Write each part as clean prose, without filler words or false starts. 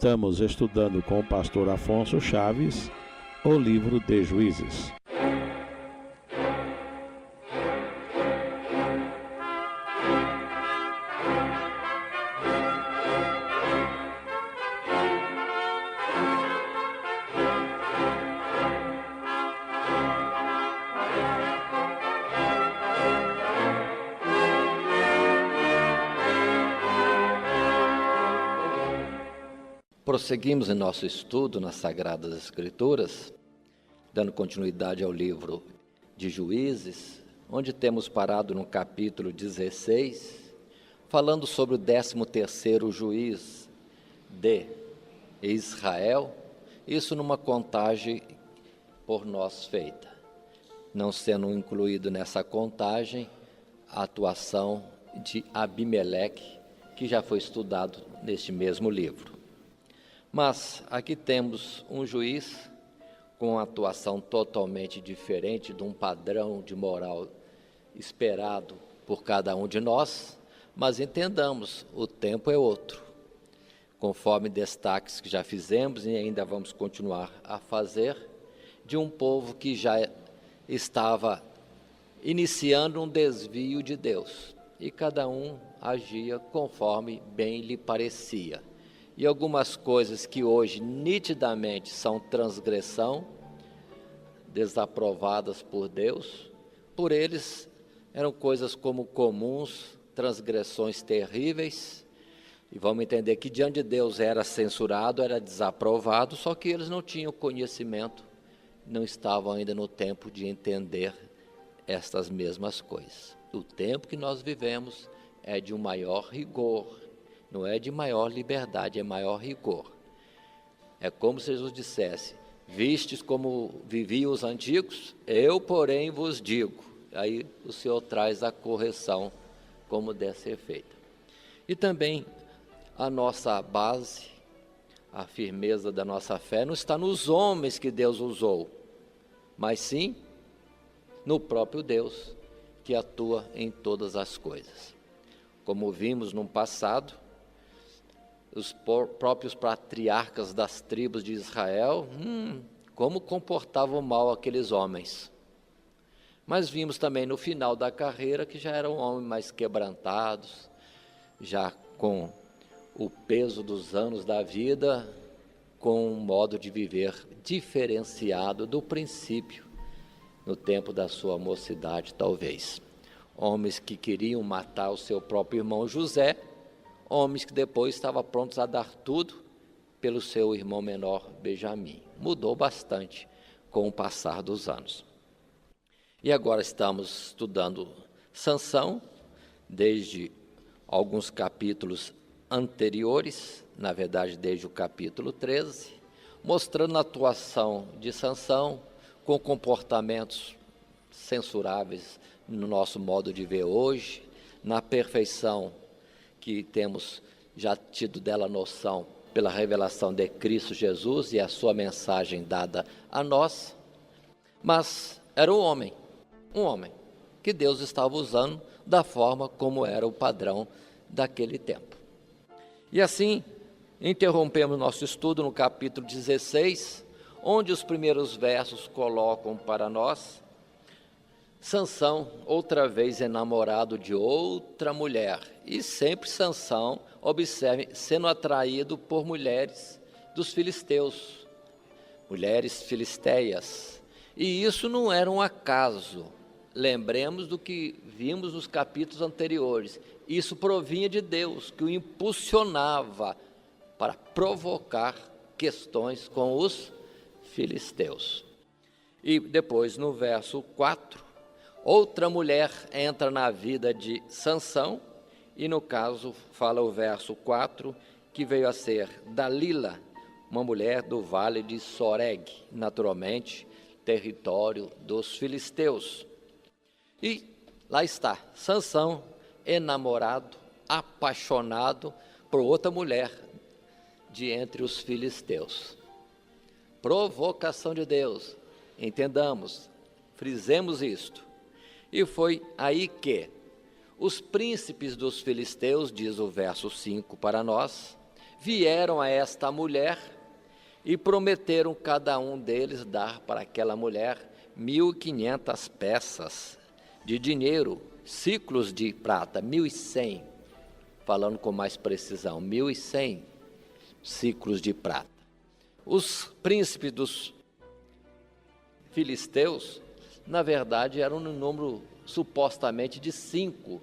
Estamos estudando com o pastor Afonso Chaves o livro de Juízes. Prosseguimos em nosso estudo nas Sagradas Escrituras, dando continuidade ao livro de Juízes, onde temos parado no capítulo 16, falando sobre o 13º juiz de Israel, isso numa contagem por nós feita, não sendo incluído nessa contagem a atuação de Abimeleque, que já foi estudado neste mesmo livro. Mas aqui temos um juiz com uma atuação totalmente diferente de um padrão de moral esperado por cada um de nós, mas entendamos, o tempo é outro. Conforme destaques que já fizemos e ainda vamos continuar a fazer, de um povo que já estava iniciando um desvio de Deus, e cada um agia conforme bem lhe parecia. E algumas coisas que hoje nitidamente são transgressão, desaprovadas por Deus, por eles eram coisas como comuns, transgressões terríveis, e vamos entender que diante de Deus era censurado, era desaprovado, só que eles não tinham conhecimento, não estavam ainda no tempo de entender estas mesmas coisas. O tempo que nós vivemos é de um maior rigor, não é de maior liberdade, é maior rigor. É como se Jesus dissesse: vistes como viviam os antigos, eu, porém, vos digo. Aí o Senhor traz a correção como deve ser feita. E também a nossa base, a firmeza da nossa fé não está nos homens que Deus usou, mas sim no próprio Deus que atua em todas as coisas. Como vimos no passado, os próprios patriarcas das tribos de Israel, como comportavam mal aqueles homens. Mas vimos também no final da carreira que já eram homens mais quebrantados, já com o peso dos anos da vida, com um modo de viver diferenciado do princípio, no tempo da sua mocidade talvez. Homens que queriam matar o seu próprio irmão José, homens que depois estavam prontos a dar tudo pelo seu irmão menor Benjamim. Mudou bastante com o passar dos anos. E agora estamos estudando Sansão, desde alguns capítulos anteriores, na verdade desde o capítulo 13, mostrando a atuação de Sansão com comportamentos censuráveis no nosso modo de ver hoje, na perfeição que temos já tido dela noção pela revelação de Cristo Jesus e a sua mensagem dada a nós, mas era um homem que Deus estava usando da forma como era o padrão daquele tempo. E assim, interrompemos nosso estudo no capítulo 16, onde os primeiros versos colocam para nós Sansão, outra vez enamorado de outra mulher, e sempre Sansão, observe, sendo atraído por mulheres dos filisteus, mulheres filisteias, e isso não era um acaso. Lembremos do que vimos nos capítulos anteriores, isso provinha de Deus, que o impulsionava para provocar questões com os filisteus. E depois no verso 4, outra mulher entra na vida de Sansão, e no caso fala o verso 4, que veio a ser Dalila, uma mulher do vale de Soreg, naturalmente, território dos filisteus. E lá está, Sansão, enamorado, apaixonado por outra mulher de entre os filisteus. Provocação de Deus, entendamos, frisemos isto. E foi aí que os príncipes dos filisteus, diz o verso 5 para nós, vieram a esta mulher e prometeram cada um deles dar para aquela mulher 1.500 peças de dinheiro, ciclos de prata, 1.100, falando com mais precisão, 1.100 ciclos de prata. Os príncipes dos filisteus, na verdade, eram no número supostamente de 5,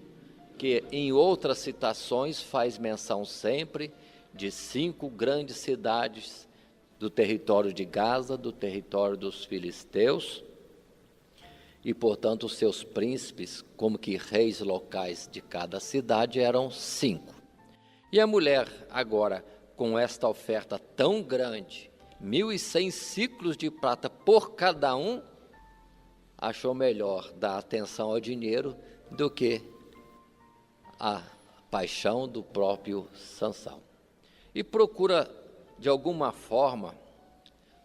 que em outras citações faz menção sempre de 5 grandes cidades do território de Gaza, do território dos filisteus, e, portanto, os seus príncipes, como que reis locais de cada cidade, eram 5. E a mulher, agora, com esta oferta tão grande, 1.100 ciclos de prata por cada um, achou melhor dar atenção ao dinheiro do que a paixão do próprio Sansão. E procura, de alguma forma,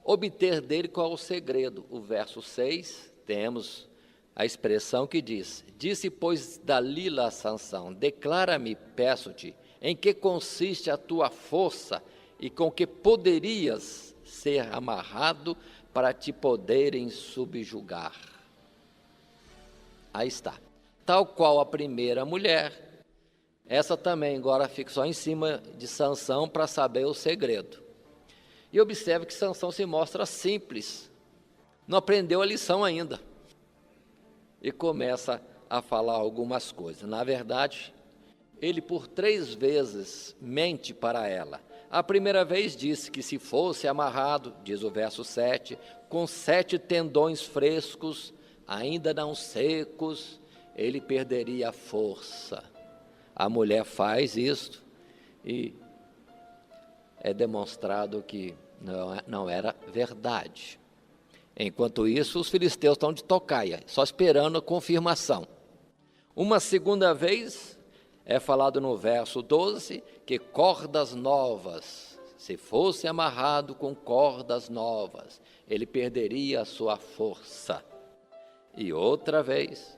obter dele qual é o segredo. O verso 6, temos a expressão que diz: disse, pois, Dalila a Sansão, declara-me, peço-te, em que consiste a tua força e com que poderias ser amarrado para te poderem subjugar. Aí está. Tal qual a primeira mulher, essa também agora fica só em cima de Sansão para saber o segredo. E observe que Sansão se mostra simples, não aprendeu a lição ainda. E começa a falar algumas coisas. Na verdade, ele por 3 vezes mente para ela. A primeira vez disse que se fosse amarrado, diz o verso 7, com 7 tendões frescos, ainda não secos, ele perderia a força. A mulher faz isto e é demonstrado que não era verdade. Enquanto isso, os filisteus estão de tocaia, só esperando a confirmação. Uma segunda vez, é falado no verso 12, que cordas novas, se fosse amarrado com cordas novas, ele perderia a sua força. E outra vez,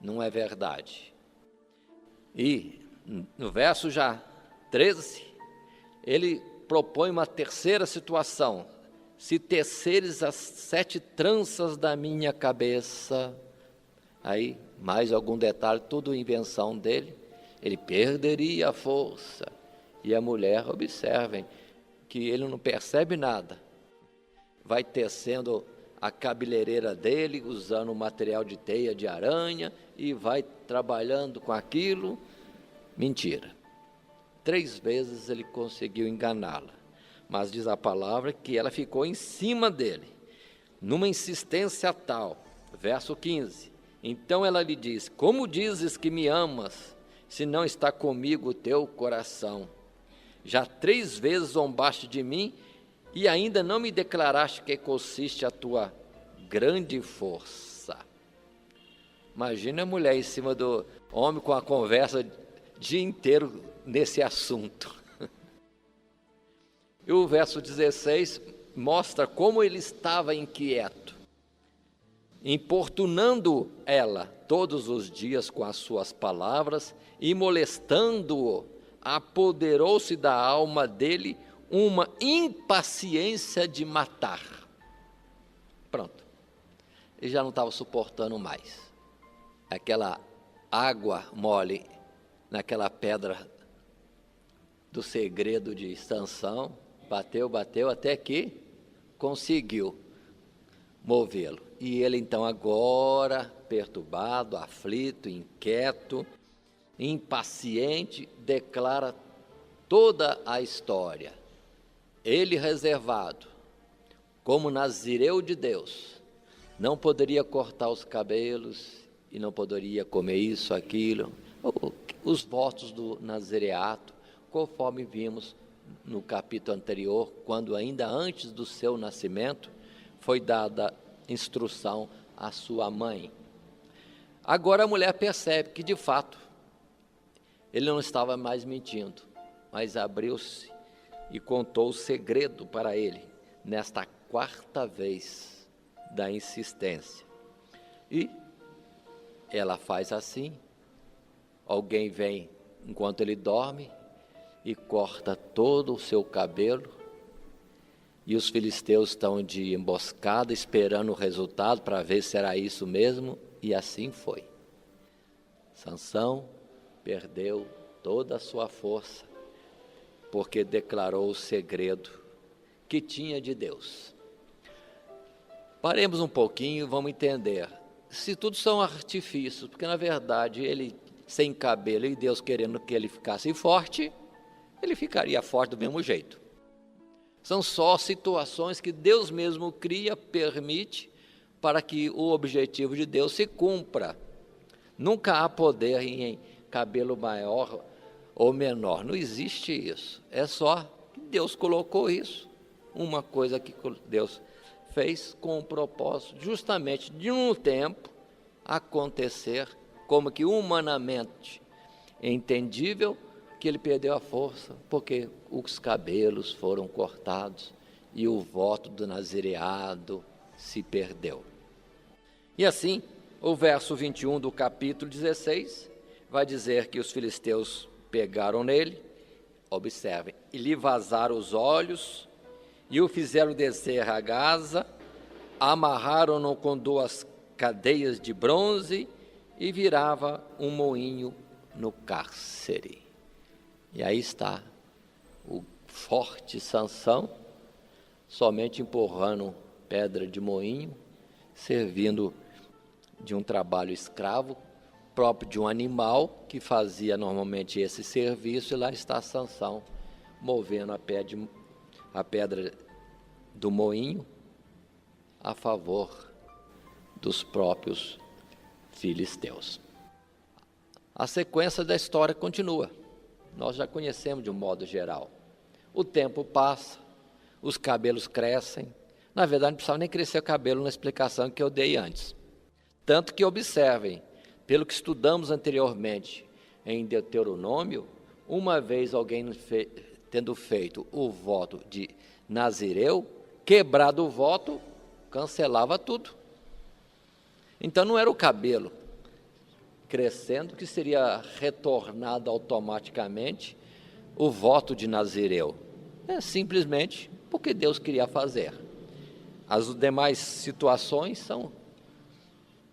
não é verdade. E no verso já 13, ele propõe uma terceira situação: se teceres as 7 tranças da minha cabeça, aí mais algum detalhe, tudo invenção dele, ele perderia a força. E a mulher, observem, que ele não percebe nada, vai tecendo a cabeleireira dele, usando o material de teia de aranha, e vai trabalhando com aquilo. Mentira. 3 vezes ele conseguiu enganá-la, mas diz a palavra que ela ficou em cima dele, numa insistência tal. Verso 15, então ela lhe diz: como dizes que me amas, se não está comigo o teu coração? Já 3 vezes zombaste de mim, e ainda não me declaraste que consiste a tua grande força. Imagina a mulher em cima do homem com a conversa o dia inteiro nesse assunto. E o verso 16 mostra como ele estava inquieto, importunando ela todos os dias com as suas palavras e molestando-o, apoderou-se da alma dele uma impaciência de matar. Pronto, ele já não estava suportando mais. Aquela água mole naquela pedra do segredo de Sansão, bateu, até que conseguiu movê-lo. E ele então agora, perturbado, aflito, inquieto, impaciente, declara toda a história. Ele reservado, como nazireu de Deus, não poderia cortar os cabelos e não poderia comer isso, aquilo, os votos do nazireato, conforme vimos no capítulo anterior, quando ainda antes do seu nascimento, foi dada instrução à sua mãe. Agora a mulher percebe que, de fato, ele não estava mais mentindo, mas abriu-se e contou o segredo para ele, nesta 4ª vez da insistência. E ela faz assim, alguém vem enquanto ele dorme, e corta todo o seu cabelo, e os filisteus estão de emboscada, esperando o resultado para ver se era isso mesmo, e assim foi. Sansão perdeu toda a sua força, porque declarou o segredo que tinha de Deus. Paremos um pouquinho e vamos entender. Se tudo são artifícios, porque na verdade ele sem cabelo e Deus querendo que ele ficasse forte, ele ficaria forte do mesmo jeito. São só situações que Deus mesmo cria, permite, para que o objetivo de Deus se cumpra. Nunca há poder em cabelo maior ou menor, não existe isso. É só que Deus colocou isso, uma coisa que Deus fez com o propósito justamente de um tempo acontecer como que humanamente entendível, que ele perdeu a força, porque os cabelos foram cortados e o voto do nazireado se perdeu. E assim, o verso 21 do capítulo 16 vai dizer que os filisteus pegaram nele, observem, e lhe vazaram os olhos, e o fizeram descer a Gaza, amarraram-no com 2 cadeias de bronze, e virava um moinho no cárcere. E aí está o forte Sansão, somente empurrando pedra de moinho, servindo de um trabalho escravo, próprio de um animal que fazia normalmente esse serviço, e lá está Sansão, movendo a pedra do moinho a favor dos próprios filisteus. A sequência da história continua. Nós já conhecemos de um modo geral. O tempo passa, os cabelos crescem. Na verdade, não precisava nem crescer o cabelo na explicação que eu dei antes. Tanto que observem, pelo que estudamos anteriormente em Deuteronômio, uma vez alguém tendo feito o voto de Nazireu, quebrado o voto, cancelava tudo. Então não era o cabelo crescendo que seria retornado automaticamente o voto de Nazireu. É simplesmente porque Deus queria fazer. As demais situações são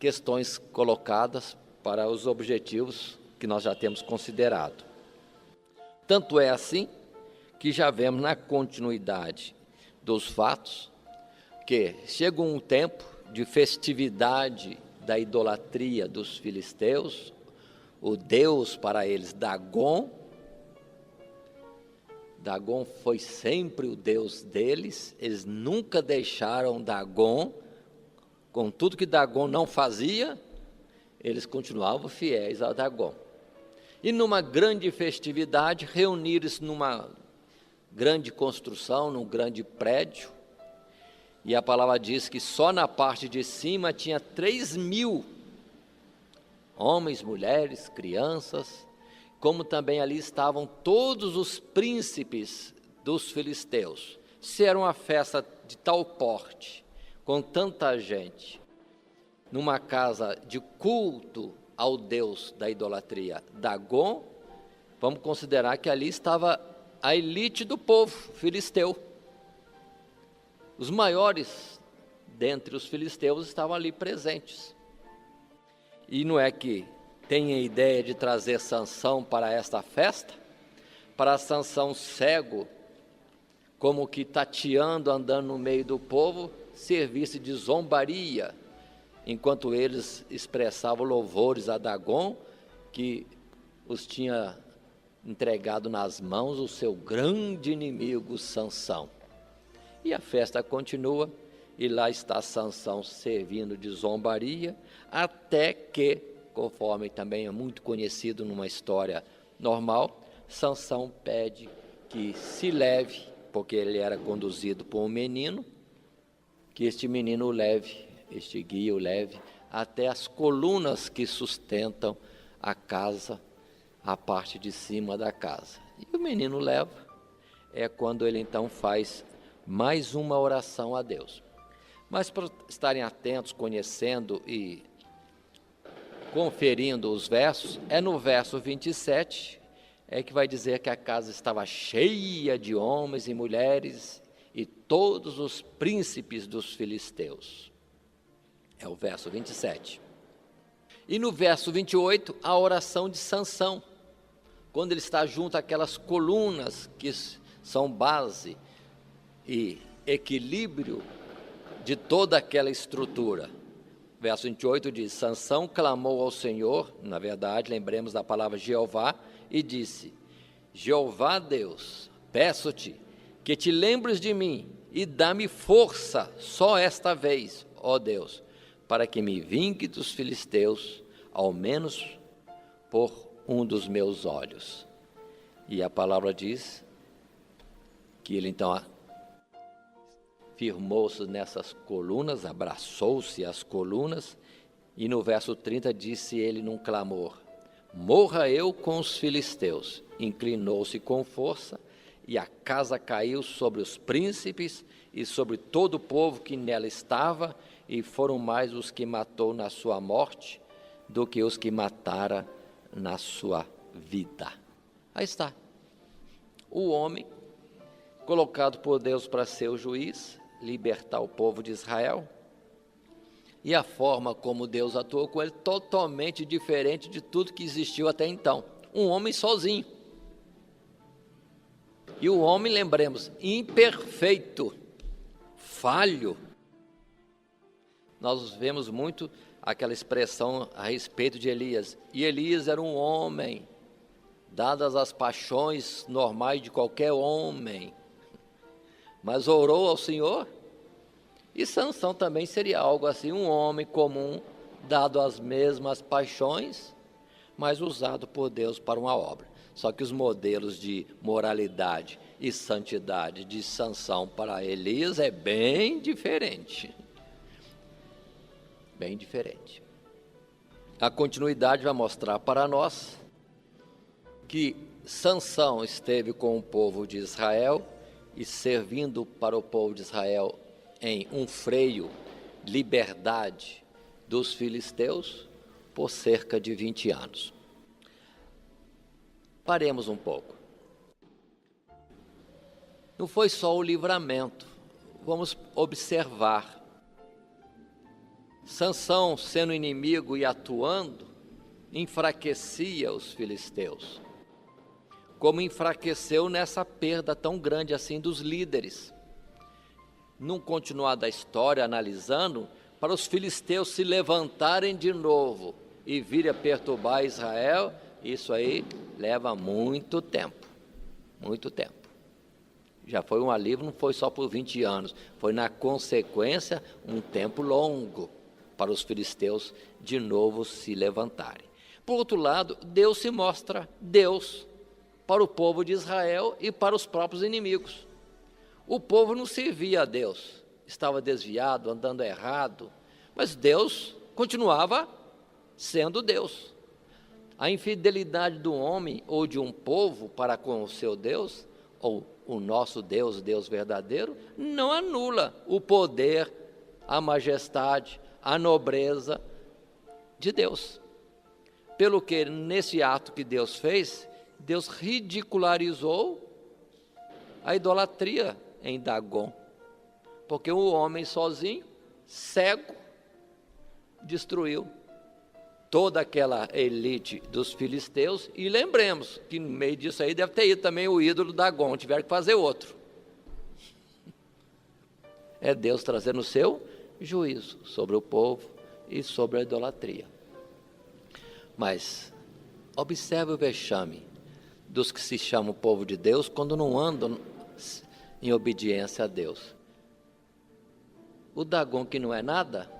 questões colocadas para os objetivos que nós já temos considerado. Tanto é assim que já vemos na continuidade dos fatos que chega um tempo de festividade da idolatria dos filisteus, o deus para eles, Dagom. Dagom foi sempre o deus deles, eles nunca deixaram Dagom, com tudo que Dagom não fazia, eles continuavam fiéis a Dagom. E numa grande festividade, reuniram-se numa grande construção, num grande prédio, e a palavra diz que só na parte de cima tinha 3.000 homens, mulheres, crianças, como também ali estavam todos os príncipes dos filisteus. Se era uma festa de tal porte, com tanta gente, numa casa de culto ao deus da idolatria, Dagom, vamos considerar que ali estava a elite do povo filisteu. Os maiores dentre os filisteus estavam ali presentes. E não é que tem a ideia de trazer Sansão para esta festa? Para Sansão cego, como que tateando, andando no meio do povo, servisse de zombaria, enquanto eles expressavam louvores a Dagom, que os tinha entregado nas mãos o seu grande inimigo, Sansão. E a festa continua, e lá está Sansão servindo de zombaria, até que, conforme também é muito conhecido numa história normal, Sansão pede que se leve, porque ele era conduzido por um menino, que este menino o leve, este guia o leve, até as colunas que sustentam a casa, a parte de cima da casa. E o menino leva, é quando ele então faz mais uma oração a Deus. Mas para estarem atentos, conhecendo e conferindo os versos, é no verso 27, é que vai dizer que a casa estava cheia de homens e mulheres e todos os príncipes dos filisteus. É o verso 27. E no verso 28, a oração de Sansão, quando ele está junto àquelas colunas que são base e equilíbrio de toda aquela estrutura. Verso 28 diz: Sansão clamou ao Senhor, na verdade, lembremos da palavra Jeová, e disse: Jeová Deus, peço-te que te lembres de mim e dá-me força só esta vez, ó Deus, para que me vingue dos filisteus, ao menos por um dos meus olhos. E a palavra diz que ele então firmou-se nessas colunas, abraçou-se às colunas, e no verso 30 disse ele num clamor: morra eu com os filisteus. Inclinou-se com força, e a casa caiu sobre os príncipes e sobre todo o povo que nela estava, e foram mais os que matou na sua morte do que os que matara na sua vida. Aí está, o homem colocado por Deus para ser o juiz, libertar o povo de Israel, e a forma como Deus atuou com ele totalmente diferente de tudo que existiu até então. Um homem sozinho. E o homem, lembremos, imperfeito, falho. Nós vemos muito aquela expressão a respeito de Elias. E Elias era um homem, dadas as paixões normais de qualquer homem, mas orou ao Senhor. E Sansão também seria algo assim, um homem comum, dado às mesmas paixões, mas usado por Deus para uma obra. Só que os modelos de moralidade e santidade de Sansão para Elias é bem diferente. Bem diferente. A continuidade vai mostrar para nós que Sansão esteve com o povo de Israel e servindo para o povo de Israel em um freio, liberdade dos filisteus por cerca de 20 anos. Paremos um pouco. Não foi só o livramento, vamos observar. Sansão, sendo inimigo e atuando, enfraquecia os filisteus. Como enfraqueceu nessa perda tão grande assim dos líderes. Num continuar da história, analisando, para os filisteus se levantarem de novo e virem a perturbar Israel, isso aí leva muito tempo, muito tempo. Já foi um alívio, não foi só por 20 anos, foi na consequência um tempo longo para os filisteus de novo se levantarem. Por outro lado, Deus se mostra Deus para o povo de Israel e para os próprios inimigos. O povo não servia a Deus, estava desviado, andando errado, mas Deus continuava sendo Deus. A infidelidade do homem ou de um povo para com o seu Deus, ou o nosso Deus, Deus verdadeiro, não anula o poder, a majestade, a nobreza de Deus. Pelo que nesse ato que Deus fez, Deus ridicularizou a idolatria em Dagon, porque o homem sozinho, cego, destruiu toda aquela elite dos filisteus. E lembremos que no meio disso aí deve ter ido também o ídolo Dagon, tiveram que fazer outro. É Deus trazendo o seu juízo sobre o povo e sobre a idolatria. Mas observe o vexame dos que se chamam povo de Deus quando não andam em obediência a Deus. O Dagon, que não é nada,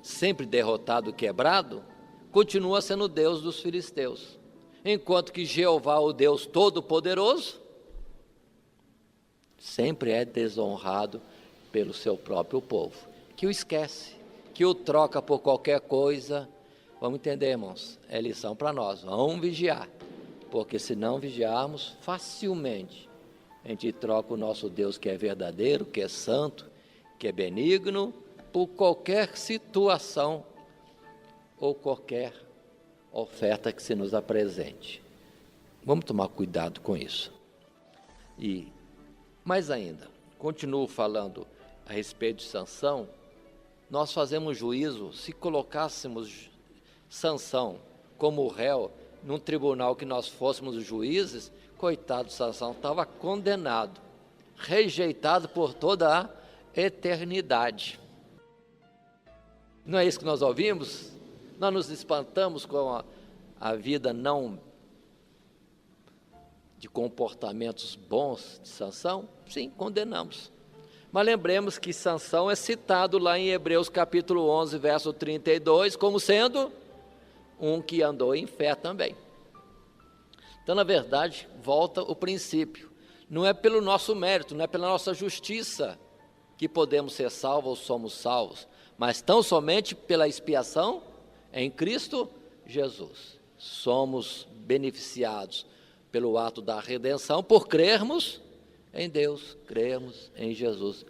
sempre derrotado, quebrado, continua sendo Deus dos filisteus, enquanto que Jeová, o Deus Todo-Poderoso, sempre é desonrado pelo seu próprio povo, que o esquece, que o troca por qualquer coisa. Vamos entender, irmãos, é lição para nós, vamos vigiar, porque se não vigiarmos, facilmente a gente troca o nosso Deus que é verdadeiro, que é santo, que é benigno, por qualquer situação ou qualquer oferta que se nos apresente. Vamos tomar cuidado com isso. E, mais ainda, continuo falando a respeito de Sansão. Nós fazemos juízo, se colocássemos Sansão como réu num tribunal que nós fôssemos os juízes, coitado de Sansão, estava condenado, rejeitado por toda a eternidade. Não é isso que nós ouvimos? Nós nos espantamos com a vida não de comportamentos bons de Sansão? Sim, condenamos. Mas lembremos que Sansão é citado lá em Hebreus capítulo 11, verso 32, como sendo um que andou em fé também. Então, na verdade, volta o princípio. Não é pelo nosso mérito, não é pela nossa justiça que podemos ser salvos ou somos salvos, mas tão somente pela expiação em Cristo Jesus. Somos beneficiados pelo ato da redenção por crermos em Deus, crermos em Jesus.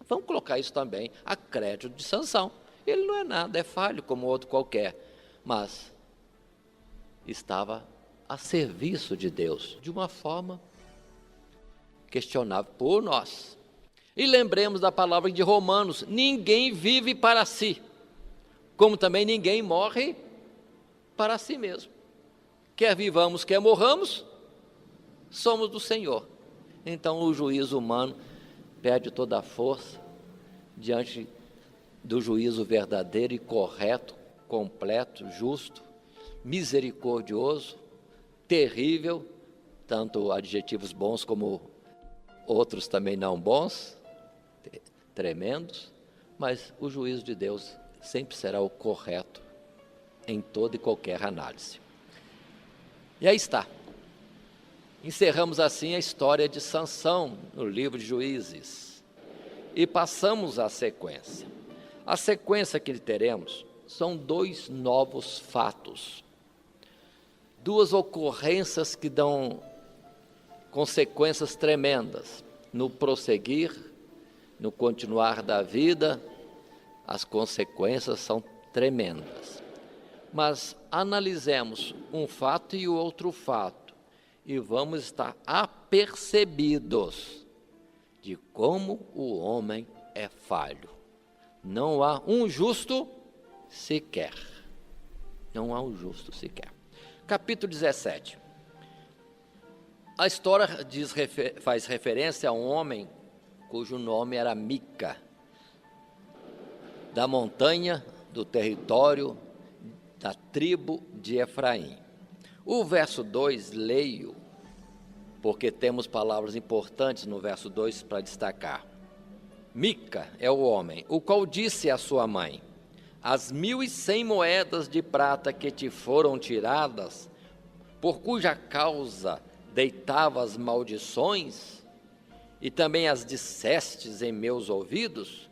Vamos colocar isso também a crédito de Sansão. Ele não é nada, é falho como outro qualquer, mas estava a serviço de Deus, de uma forma questionável por nós. E lembremos da palavra de Romanos: ninguém vive para si, como também ninguém morre para si mesmo. Quer vivamos, quer morramos, somos do Senhor. Então o juízo humano perde toda a força diante do juízo verdadeiro e correto, completo, justo, misericordioso, terrível, tanto adjetivos bons como outros também não bons, tremendos, mas o juízo de Deus sempre será o correto em toda e qualquer análise. E aí está. Encerramos assim a história de Sansão no livro de Juízes e passamos à sequência. A sequência que teremos são 2 novos fatos, 2 ocorrências que dão consequências tremendas no prosseguir, no continuar da vida. As consequências são tremendas. Mas analisemos um fato e o outro fato, e vamos estar apercebidos de como o homem é falho. Não há um justo sequer. Não há um justo sequer. Capítulo 17. A história faz referência a um homem cujo nome era Mica, da montanha, do território, da tribo de Efraim. O verso 2, leio, porque temos palavras importantes no verso 2 para destacar. Mica é o homem, o qual disse à sua mãe: as 1.100 moedas de prata que te foram tiradas, por cuja causa deitavas maldições, e também as dissestes em meus ouvidos,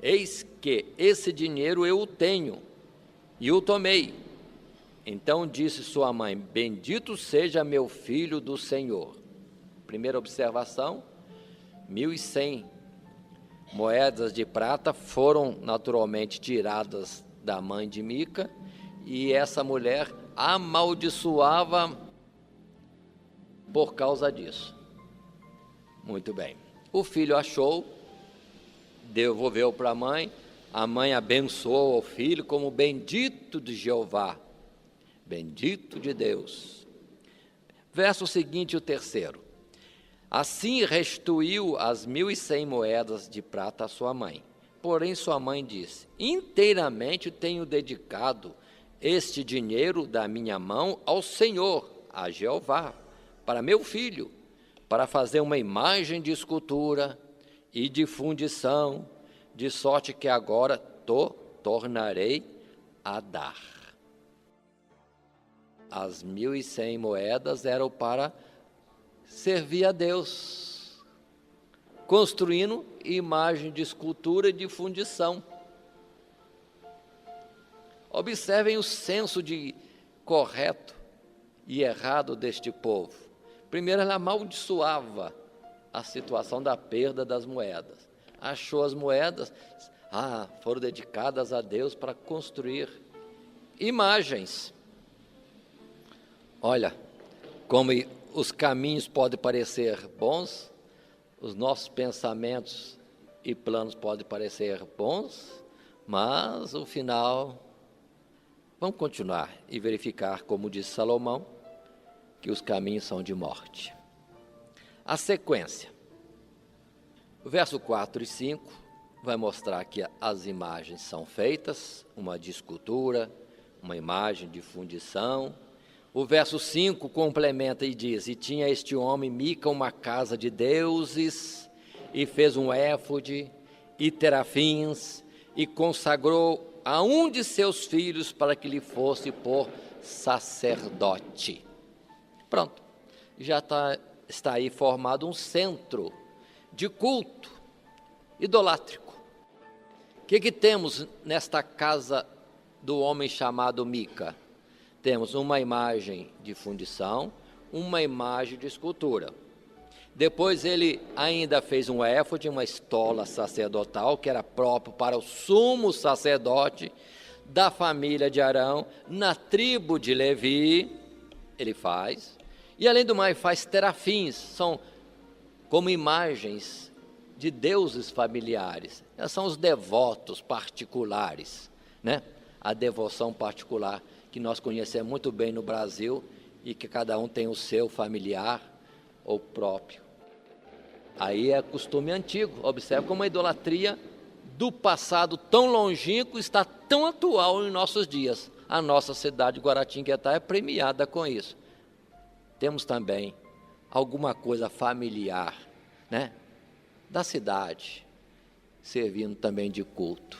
eis que esse dinheiro eu o tenho, e o tomei. Então disse sua mãe: bendito seja meu filho do Senhor. Primeira observação: 1.100 moedas de prata foram naturalmente tiradas da mãe de Mica, e essa mulher amaldiçoava por causa disso. Muito bem. O filho achou, devolveu para a mãe abençoou o filho como bendito de Jeová, bendito de Deus. Verso seguinte, o terceiro. Assim restituiu as 1.100 moedas de prata à sua mãe. Porém sua mãe disse: inteiramente tenho dedicado este dinheiro da minha mão ao Senhor, a Jeová, para meu filho, para fazer uma imagem de escultura e de fundição, de sorte que agora tornarei a dar. As 1.100 moedas eram para servir a Deus, construindo imagem de escultura e de fundição. Observem o senso de correto e errado deste povo. Primeiro, ela amaldiçoava a situação da perda das moedas. Achou as moedas, foram dedicadas a Deus para construir imagens. Olha, como os caminhos podem parecer bons, os nossos pensamentos e planos podem parecer bons, mas o final, vamos continuar e verificar, como disse Salomão, que os caminhos são de morte. A sequência. O verso 4 e 5 vai mostrar que as imagens são feitas, uma de escultura, uma imagem de fundição. O verso 5 complementa e diz: e tinha este homem, Mica, uma casa de deuses, e fez um éfode, e terafins, e consagrou a um de seus filhos para que lhe fosse por sacerdote. Pronto, já está aí formado um centro de culto idolátrico. O que temos nesta casa do homem chamado Mica? Temos uma imagem de fundição, uma imagem de escultura. Depois ele ainda fez um éfode, uma estola sacerdotal, que era próprio para o sumo sacerdote da família de Arão, na tribo de Levi, ele faz. E além do mais, faz terafins, são como imagens de deuses familiares. São os devotos particulares, né? A devoção particular que nós conhecemos muito bem no Brasil e que cada um tem o seu familiar ou próprio. Aí é costume antigo. Observe como a idolatria do passado tão longínquo está tão atual em nossos dias. A nossa cidade de Guaratinguetá é premiada com isso. Temos também alguma coisa familiar, né, da cidade, servindo também de culto.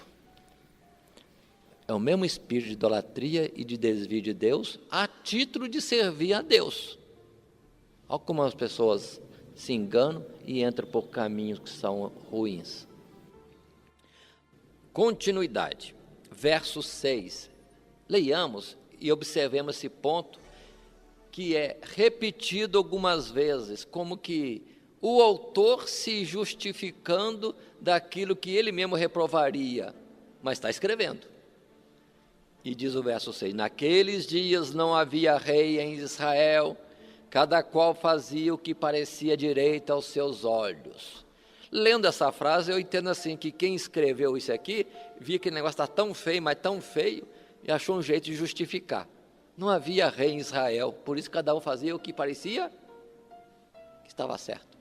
É o mesmo espírito de idolatria e de desvio de Deus, a título de servir a Deus. Olha como as pessoas se enganam e entram por caminhos que são ruins. Continuidade. Verso 6. Leiamos e observemos esse ponto que é repetido algumas vezes, como que o autor se justificando daquilo que ele mesmo reprovaria, mas está escrevendo. E diz o verso 6, naqueles dias não havia rei em Israel, cada qual fazia o que parecia direito aos seus olhos. Lendo essa frase, eu entendo assim, que quem escreveu isso aqui, via que o negócio está tão feio, mas tão feio, e achou um jeito de justificar. Não havia rei em Israel, por isso cada um fazia o que parecia que estava certo.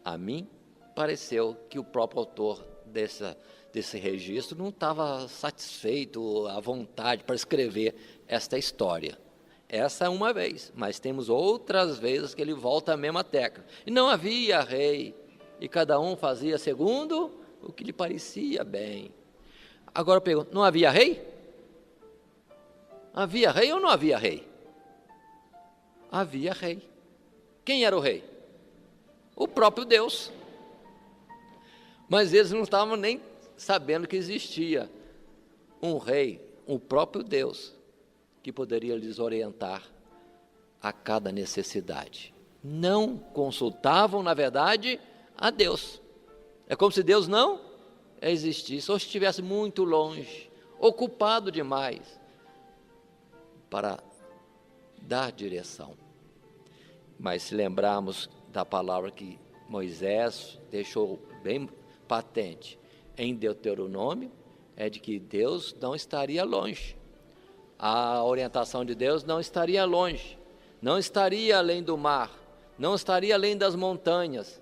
A mim pareceu que o próprio autor desse registro não estava satisfeito, à vontade para escrever esta história. Essa é uma vez, mas temos outras vezes que ele volta à mesma tecla. E não havia rei, e cada um fazia segundo o que lhe parecia bem. Agora eu pergunto, não havia rei? Havia rei ou não havia rei? Havia rei. Quem era o rei? O próprio Deus. Mas eles não estavam nem sabendo que existia um rei, o próprio Deus, que poderia lhes orientar a cada necessidade. Não consultavam, na verdade, a Deus. É como se Deus não existisse, ou estivesse muito longe, ocupado demais para dar direção. Mas se lembrarmos da palavra que Moisés deixou bem patente em Deuteronômio, é de que Deus não estaria longe. A orientação de Deus não estaria longe, não estaria além do mar, não estaria além das montanhas.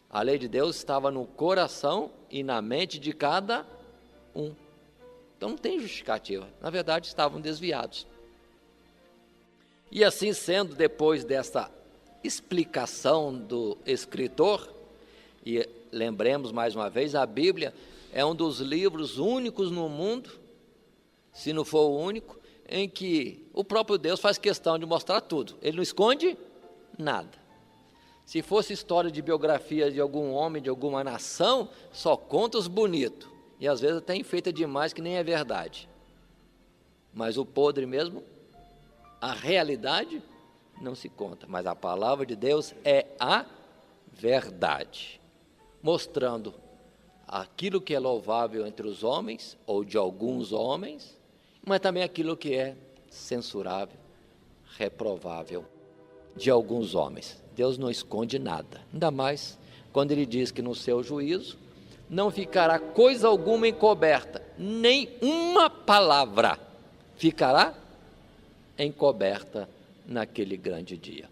A lei de Deus estava no coração e na mente de cada um. Então não tem justificativa, na verdade estavam desviados. E assim sendo, depois dessa explicação do escritor, e lembremos mais uma vez, a Bíblia é um dos livros únicos no mundo, se não for o único, em que o próprio Deus faz questão de mostrar tudo. Ele não esconde nada. Se fosse história de biografia de algum homem, de alguma nação, só conta os bonitos. E às vezes até enfeita demais, que nem é verdade. Mas o podre mesmo, a realidade, não se conta. Mas a palavra de Deus é a verdade, mostrando aquilo que é louvável entre os homens, ou de alguns homens, mas também aquilo que é censurável, reprovável de alguns homens. Deus não esconde nada, ainda mais quando ele diz que no seu juízo não ficará coisa alguma encoberta, nem uma palavra ficará encoberta naquele grande dia.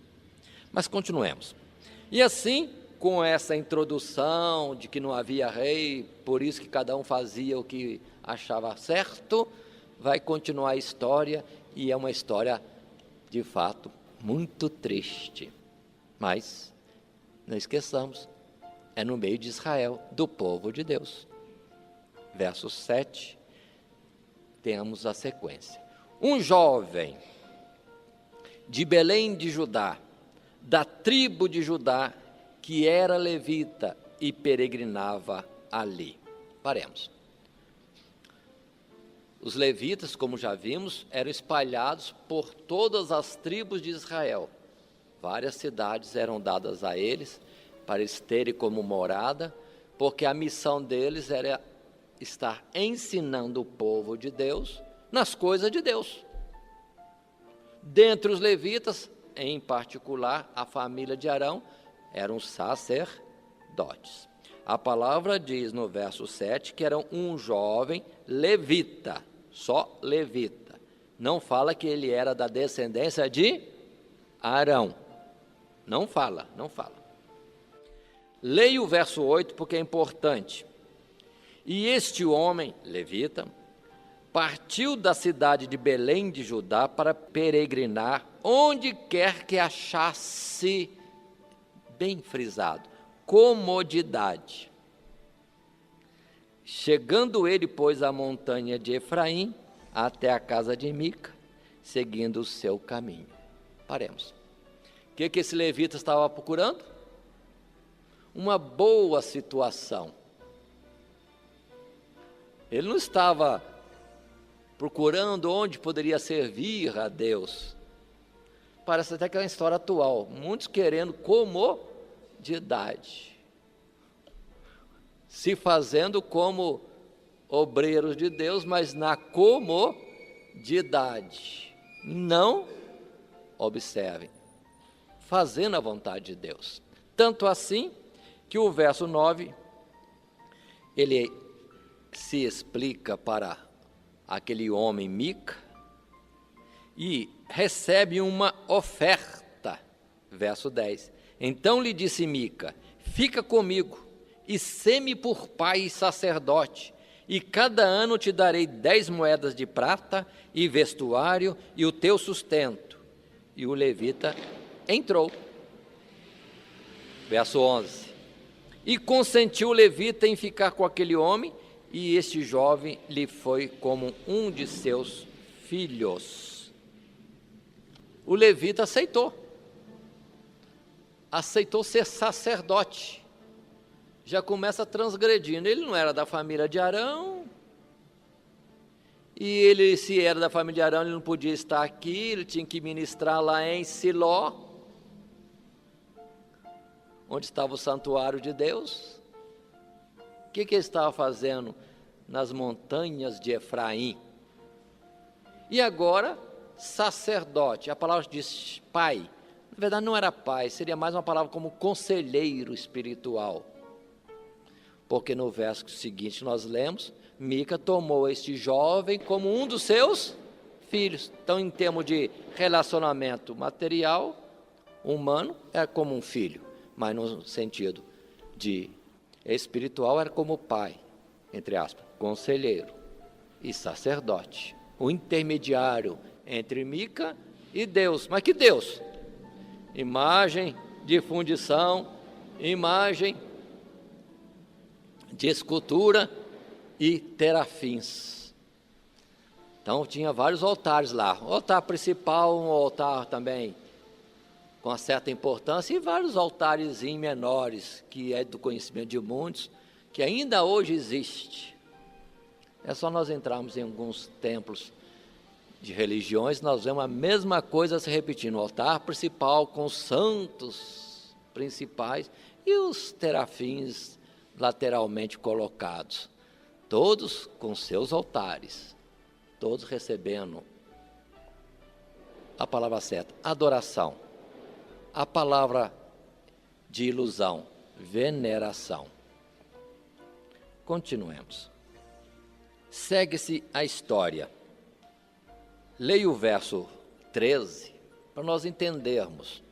Mas continuemos. E assim, com essa introdução de que não havia rei, por isso que cada um fazia o que achava certo, vai continuar a história, e é uma história, de fato, muito triste. Mas, não esqueçamos, é no meio de Israel, do povo de Deus. Verso 7, temos a sequência. Um jovem de Belém de Judá, da tribo de Judá, que era levita e peregrinava ali. Paremos. Os levitas, como já vimos, eram espalhados por todas as tribos de Israel. Várias cidades eram dadas a eles, para eles terem como morada, porque a missão deles era estar ensinando o povo de Deus nas coisas de Deus. Dentre os levitas, em particular, a família de Arão, eram sacerdotes. A palavra diz no verso 7 que era um jovem levita, só levita. Não fala que ele era da descendência de Arão. Não fala. Leia o verso 8 porque é importante. E este homem, levita, partiu da cidade de Belém de Judá para peregrinar onde quer que achasse, bem frisado, comodidade. Chegando ele, pois, à montanha de Efraim, até a casa de Mica, seguindo o seu caminho. Paremos. O que esse levita estava procurando? Uma boa situação. Ele não estava procurando onde poderia servir a Deus. Parece até que é uma história atual. Muitos querendo comodidade. Se fazendo como obreiros de Deus, mas na comodidade. Não, observem, fazendo a vontade de Deus. Tanto assim que o verso 9, ele se explica para aquele homem Mica e recebe uma oferta. Verso 10. Então lhe disse Mica: fica comigo e sê-me por pai e sacerdote, e cada ano te darei 10 moedas de prata e vestuário e o teu sustento. E o levita entrou. Verso 11. E consentiu o levita em ficar com aquele homem, e este jovem lhe foi como um de seus filhos. O levita aceitou ser sacerdote. Já começa transgredindo. Ele não era da família de Arão, e ele, se era da família de Arão, ele não podia estar aqui, ele tinha que ministrar lá em Siló, onde estava o santuário de Deus. O que ele estava fazendo nas montanhas de Efraim? E agora, sacerdote, a palavra diz pai, na verdade não era pai, seria mais uma palavra como conselheiro espiritual, porque no verso seguinte nós lemos, Mica tomou este jovem como um dos seus filhos. Então, em termos de relacionamento material, humano, é como um filho, mas no sentido de espiritual era como pai, entre aspas, conselheiro e sacerdote, o intermediário entre Mica e Deus. Mas que Deus? Imagem de fundição, imagem de escultura e terafins. Então tinha vários altares lá, o altar principal, um altar também com uma certa importância, e vários altares menores, que é do conhecimento de muitos, que ainda hoje existe. É só nós entrarmos em alguns templos de religiões, nós vemos a mesma coisa se repetindo, o altar principal com os santos principais e os terafins lateralmente colocados, todos com seus altares, todos recebendo a palavra certa, adoração. a palavra de ilusão, veneração. Continuemos. Segue-se a história. Leia o verso 13 para nós entendermos.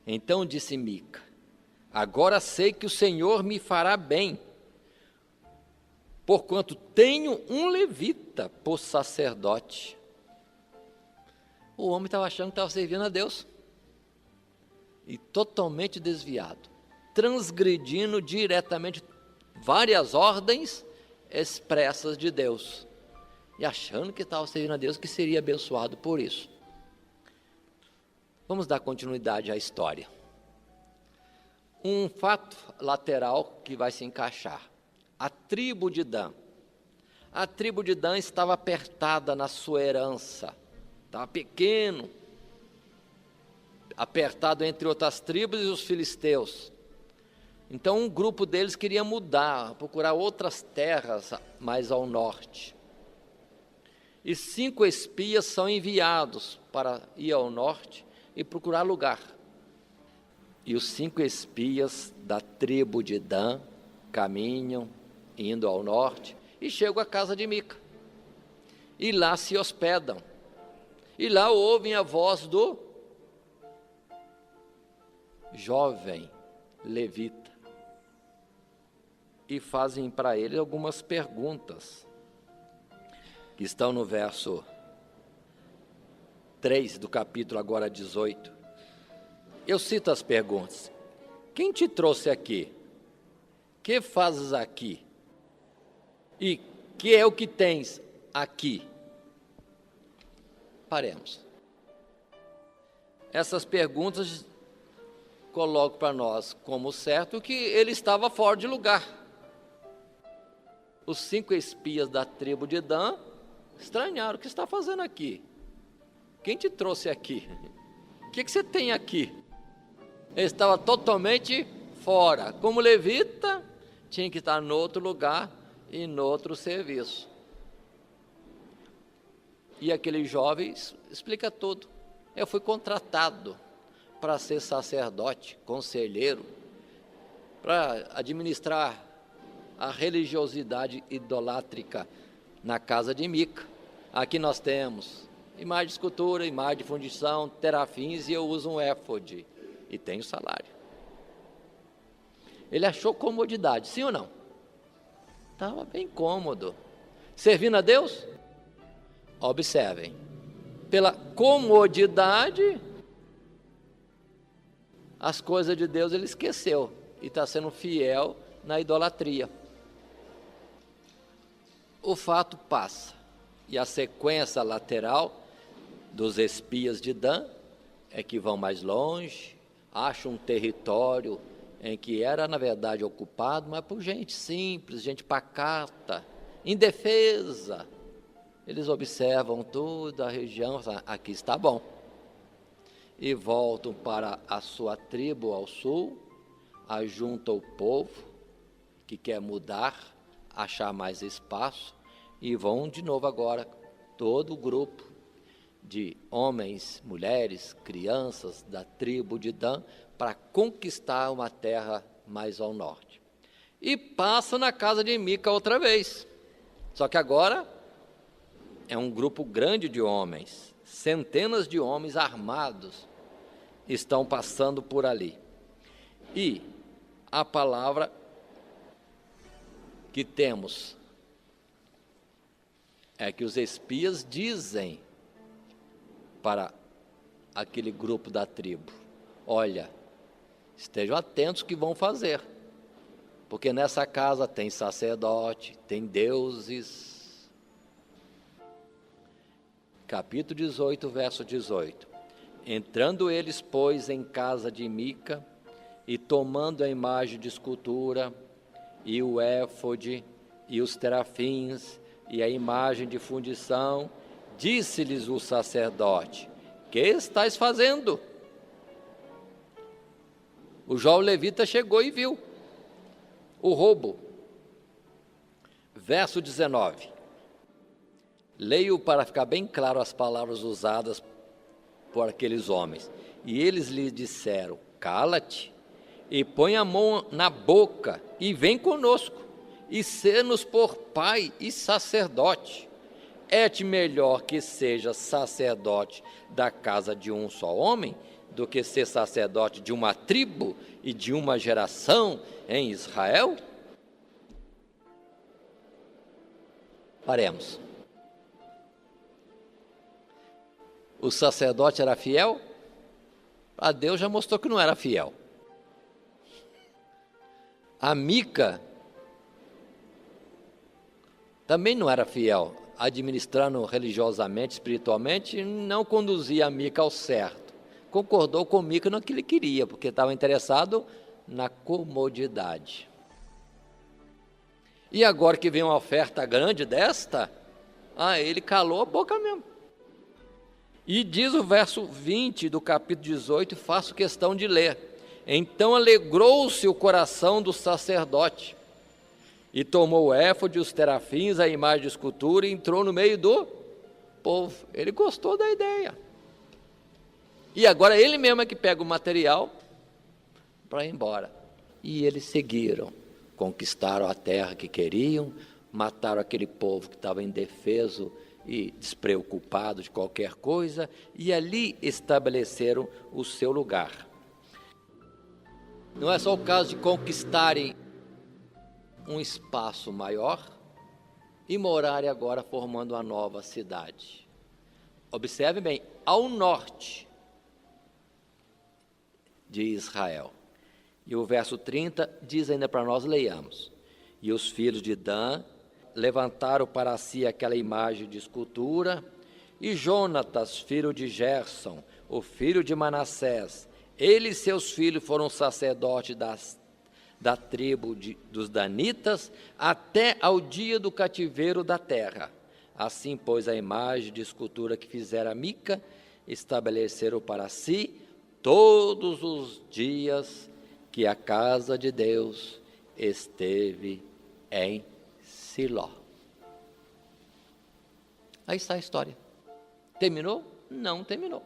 Então disse Mica: agora sei que o Senhor me fará bem, porquanto tenho um levita por sacerdote. O homem estava achando que estava servindo a Deus, e totalmente desviado, transgredindo diretamente várias ordens expressas de Deus, e achando que estava servindo a Deus, que seria abençoado por isso. Vamos dar continuidade à história. Um fato lateral que vai se encaixar. A tribo de Dan. A tribo de Dan estava apertada na sua herança, estava pequeno, apertado entre outras tribos e os filisteus. Então um grupo deles queria mudar, procurar outras terras mais ao norte. E 5 espias são enviados para ir ao norte e procurar lugar. E os 5 espias da tribo de Dan caminham, indo ao norte, e chegam à casa de Mica. E lá se hospedam. E lá ouvem a voz do jovem levita. E fazem para ele algumas perguntas, que estão no verso 3 do capítulo agora 18. Eu cito as perguntas. Quem te trouxe aqui? Que fazes aqui? E que é o que tens aqui? Paremos. Essas perguntas colocam para nós como certo que ele estava fora de lugar. Os 5 espias da tribo de Dan estranharam: o que está fazendo aqui? Quem te trouxe aqui? O que você tem aqui? Ele estava totalmente fora. Como levita, tinha que estar em outro lugar e em outro serviço. E aquele jovem explica tudo. Eu fui contratado para ser sacerdote, conselheiro, para administrar a religiosidade idolátrica na casa de Mica. Aqui nós temos imagem de escultura, imagem de fundição, terafins, e eu uso um éfode e tenho salário. Ele achou comodidade, sim ou não? Estava bem cômodo. Servindo a Deus? Observem, pela comodidade, as coisas de Deus ele esqueceu e está sendo fiel na idolatria. O fato passa, e a sequência lateral dos espias de Dan é que vão mais longe, acham um território em que era, na verdade, ocupado, mas por gente simples, gente pacata, indefesa. Eles observam toda a região, aqui está bom. E voltam para a sua tribo ao sul, ajuntam o povo que quer mudar, achar mais espaço, e vão de novo agora, todo o grupo de homens, mulheres, crianças da tribo de Dan, para conquistar uma terra mais ao norte. E passam na casa de Mica outra vez, só que agora é um grupo grande de homens, centenas de homens armados estão passando por ali. E a palavra que temos é que os espias dizem para aquele grupo da tribo: olha, estejam atentos o que vão fazer, porque nessa casa tem sacerdote, tem deuses. Capítulo 18, verso 18. Entrando eles, pois, em casa de Mica, e tomando a imagem de escultura, e o éfode, e os terafins, e a imagem de fundição, disse-lhes o sacerdote: que estáis fazendo? O jovem levita chegou e viu o roubo. Verso 19. Leio para ficar bem claro as palavras usadas por aqueles homens. E eles lhe disseram: cala-te e põe a mão na boca e vem conosco, e sê-nos por pai e sacerdote. É-te melhor que seja sacerdote da casa de um só homem, do que ser sacerdote de uma tribo e de uma geração em Israel? Paremos. O sacerdote era fiel? A Deus já mostrou que não era fiel. A Mica também não era fiel, administrando religiosamente, espiritualmente, não conduzia a Mica ao certo. Concordou com Mica no que ele queria, porque estava interessado na comodidade. E agora que vem uma oferta grande desta, ele calou a boca mesmo. E diz o verso 20 do capítulo 18, faço questão de ler: então alegrou-se o coração do sacerdote, e tomou o éfode, os terafins, a imagem de escultura, e entrou no meio do povo. Ele gostou da ideia. E agora ele mesmo é que pega o material para ir embora. E eles seguiram, conquistaram a terra que queriam, mataram aquele povo que estava indefeso e despreocupado de qualquer coisa, e ali estabeleceram o seu lugar. Não é só o caso de conquistarem um espaço maior e morarem agora formando uma nova cidade. Observe bem, ao norte de Israel. E o verso 30 diz ainda para nós, leiamos: e os filhos de Dan levantaram para si aquela imagem de escultura, e Jonatas, filho de Gerson, o filho de Manassés, ele e seus filhos foram sacerdotes da tribo dos danitas, até ao dia do cativeiro da terra. Assim, pois, a imagem de escultura que fizera Mica, estabeleceram para si todos os dias que a casa de Deus esteve em Siló. Aí está a história. Terminou? Não terminou.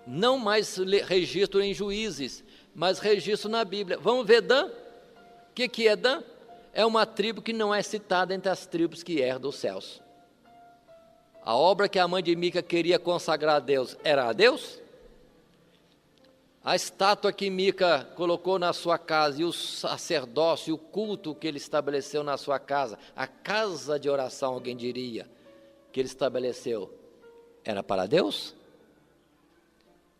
Não mais registro em Juízes, mas registro na Bíblia. Vamos ver Dan? O que é Dan? É uma tribo que não é citada entre as tribos que herdam os céus. A obra que a mãe de Mica queria consagrar a Deus era a Deus? A estátua que Mica colocou na sua casa e o sacerdócio e o culto que ele estabeleceu na sua casa, a casa de oração, alguém diria, que ele estabeleceu, era para Deus?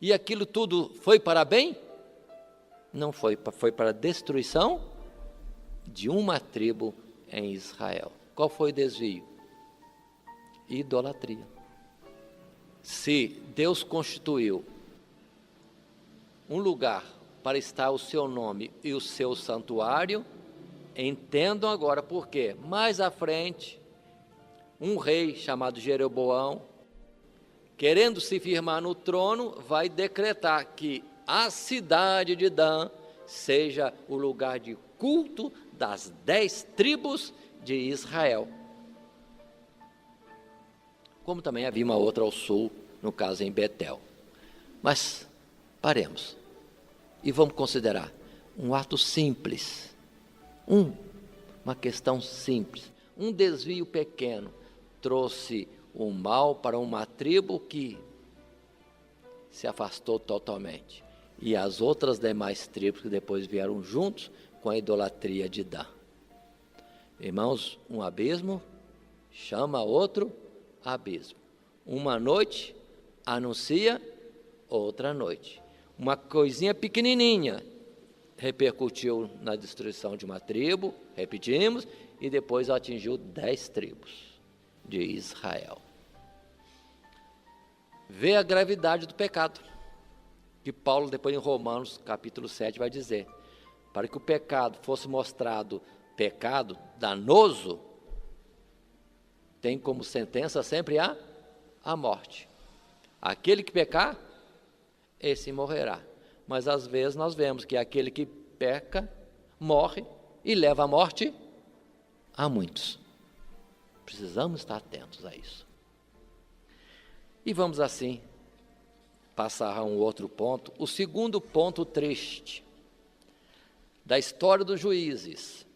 E aquilo tudo foi para bem? Não foi, foi para a destruição de uma tribo em Israel. Qual foi o desvio? Idolatria. Se Deus constituiu um lugar para estar o seu nome e o seu santuário, entendam agora por quê. Mais à frente, um rei chamado Jeroboão, querendo se firmar no trono, vai decretar que a cidade de Dan seja o lugar de culto das 10 tribos de Israel. Como também havia uma outra ao sul, no caso em Betel. Mas paremos e vamos considerar um ato simples, uma questão simples, um desvio pequeno trouxe o mal para uma tribo que se afastou totalmente, e as outras demais tribos que depois vieram juntos com a idolatria de Dan. Irmãos, um abismo chama outro abismo. Uma noite anuncia outra noite. Uma coisinha pequenininha repercutiu na destruição de uma tribo, repetimos, e depois atingiu 10 tribos de Israel. Vê a gravidade do pecado, que Paulo depois em Romanos capítulo 7 vai dizer, para que o pecado fosse mostrado pecado danoso, tem como sentença sempre a morte. Aquele que pecar, esse morrerá. Mas às vezes nós vemos que aquele que peca, morre e leva à morte a muitos. Precisamos estar atentos a isso. E vamos assim passar a um outro ponto, o segundo ponto triste da história dos juízes.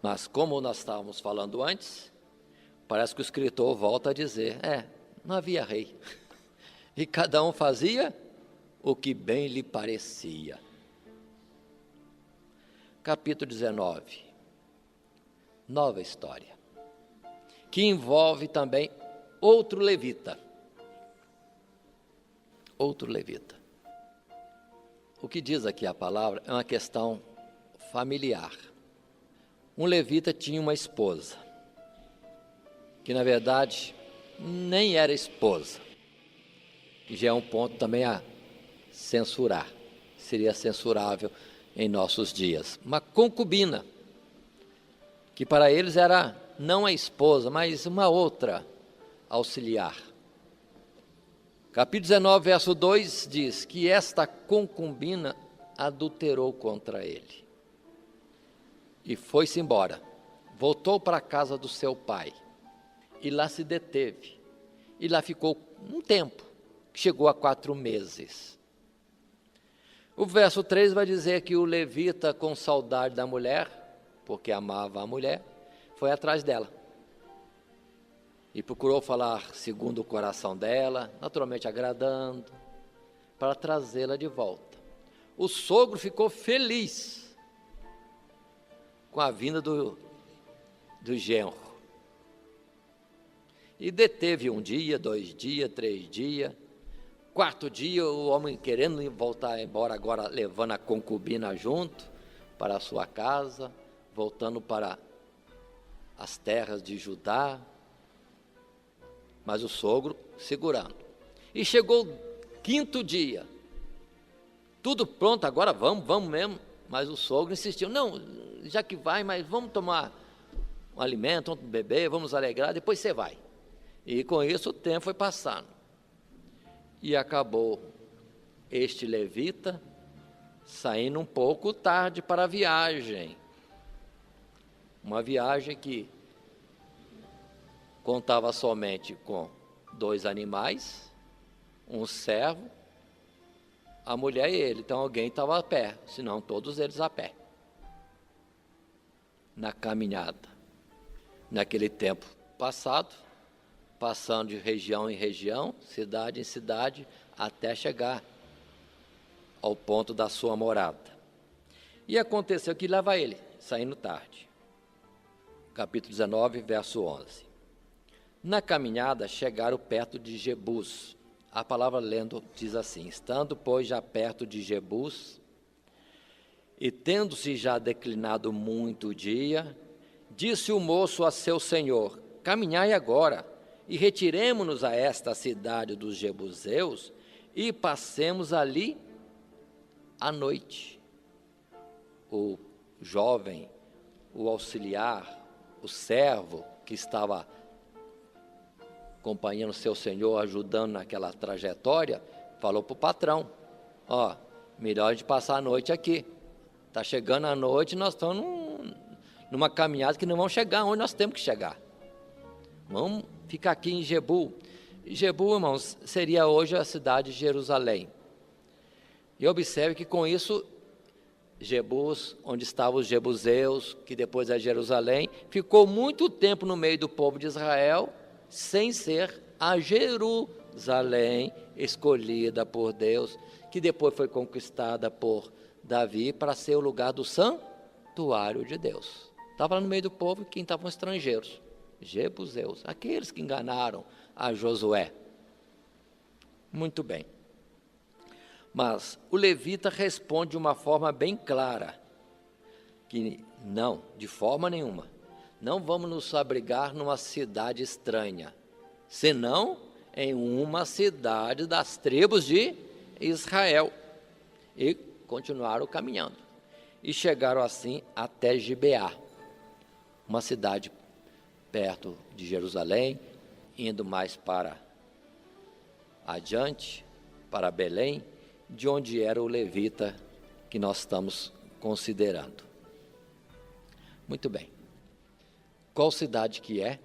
Mas como nós estávamos falando antes, parece que o escritor volta a dizer, não havia rei, e cada um fazia o que bem lhe parecia. Capítulo 19, nova história, que envolve também outro levita. Outro levita. O que diz aqui a palavra é uma questão familiar. Um levita tinha uma esposa, que na verdade nem era esposa, que já é um ponto também a censurar, seria censurável em nossos dias. Uma concubina, que para eles era não a esposa, mas uma outra auxiliar. Capítulo 19, verso 2 diz que esta concubina adulterou contra ele e foi-se embora, voltou para a casa do seu pai e lá se deteve e lá ficou um tempo, que chegou a 4 meses. O verso 3 vai dizer que o levita, com saudade da mulher, porque amava a mulher, foi atrás dela e procurou falar segundo o coração dela, naturalmente agradando, para trazê-la de volta. O sogro ficou feliz com a vinda do genro. E deteve 1 dia, 2 dias, 3 dias, 4º dia, o homem querendo voltar embora, agora levando a concubina junto para a sua casa, voltando para as terras de Judá, mas o sogro segurando. E chegou o 5º dia, tudo pronto, agora vamos mesmo, mas o sogro insistiu, não, já que vai, mas vamos tomar um alimento, vamos beber, vamos alegrar, depois você vai. E com isso o tempo foi passando, e acabou este levita saindo um pouco tarde para a viagem, uma viagem que contava somente com 2 animais, um servo, a mulher e ele. Então alguém estava a pé, senão todos eles a pé, na caminhada. Naquele tempo passado, passando de região em região, cidade em cidade, até chegar ao ponto da sua morada. E aconteceu que lá vai ele, saindo tarde. Capítulo 19, verso 11. Na caminhada chegaram perto de Jebus. A palavra lendo diz assim, estando, pois, já perto de Jebus, e tendo-se já declinado muito o dia, disse o moço a seu senhor, caminhai agora, e retiremo-nos a esta cidade dos Jebuseus, e passemos ali a noite. O jovem, o auxiliar, o servo que estava acompanhando seu senhor, ajudando naquela trajetória, falou para o patrão, melhor a gente passar a noite aqui, está chegando a noite, nós estamos numa caminhada que não vamos chegar onde nós temos que chegar, vamos ficar aqui em Jebu. Jebu, irmãos, seria hoje a cidade de Jerusalém, e observe que com isso, Jebus, onde estavam os Jebuseus, que depois é Jerusalém, ficou muito tempo no meio do povo de Israel, sem ser a Jerusalém escolhida por Deus, que depois foi conquistada por Davi para ser o lugar do santuário de Deus. Estava lá no meio do povo quem estavam estrangeiros, Jebuseus, aqueles que enganaram a Josué. Muito bem. Mas o levita responde de uma forma bem clara, que não, de forma nenhuma, não vamos nos abrigar numa cidade estranha, senão em uma cidade das tribos de Israel. E continuaram caminhando. E chegaram assim até Gibeá, uma cidade perto de Jerusalém, indo mais para adiante, para Belém, de onde era o levita que nós estamos considerando. Muito bem. Qual cidade que é?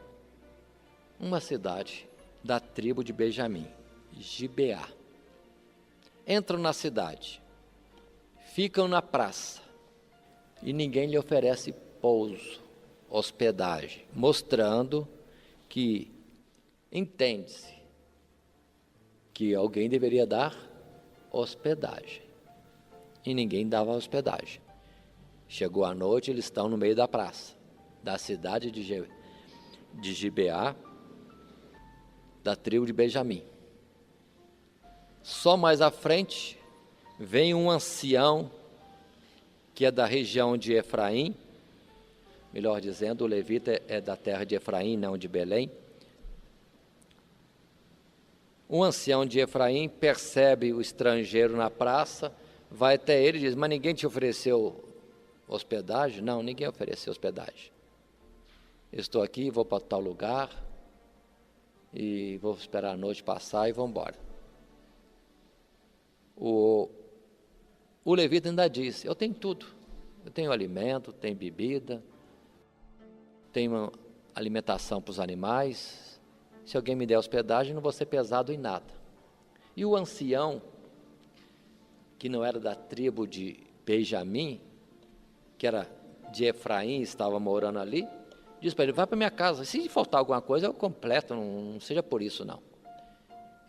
Uma cidade da tribo de Benjamim, Gibeá. Entram na cidade, ficam na praça, e ninguém lhe oferece pouso, hospedagem, mostrando que entende-se que alguém deveria dar hospedagem. E ninguém dava hospedagem. Chegou a noite, eles estão no meio da praça, da cidade de Gibeá, da tribo de Benjamim. Só mais à frente, vem um ancião, que é da região de Efraim, melhor dizendo, o levita é da terra de Efraim, não de Belém. Um ancião de Efraim percebe o estrangeiro na praça, vai até ele e diz: mas ninguém te ofereceu hospedagem? Não, ninguém ofereceu hospedagem. Estou aqui, vou para tal lugar, e vou esperar a noite passar e vou embora. O levita ainda diz: eu tenho tudo, eu tenho alimento, tenho bebida, tenho alimentação para os animais, se alguém me der hospedagem não vou ser pesado em nada. E o ancião, que não era da tribo de Benjamim, que era de Efraim, estava morando ali, diz para ele: vai para minha casa, se faltar alguma coisa eu completo, não seja por isso não.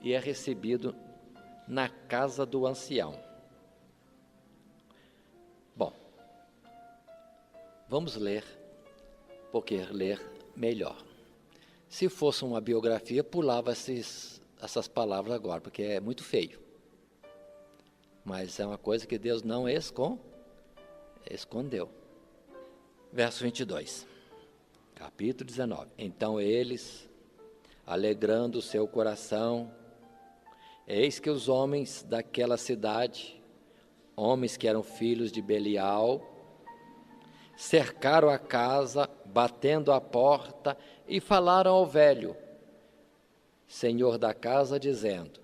E é recebido na casa do ancião. Bom, vamos ler, porque ler melhor. Se fosse uma biografia, pulava essas palavras agora, porque é muito feio. Mas é uma coisa que Deus não escondeu. Verso 22, capítulo 19. Então eles, alegrando o seu coração, eis que os homens daquela cidade, homens que eram filhos de Belial, cercaram a casa, batendo a porta, e falaram ao velho, senhor da casa, dizendo: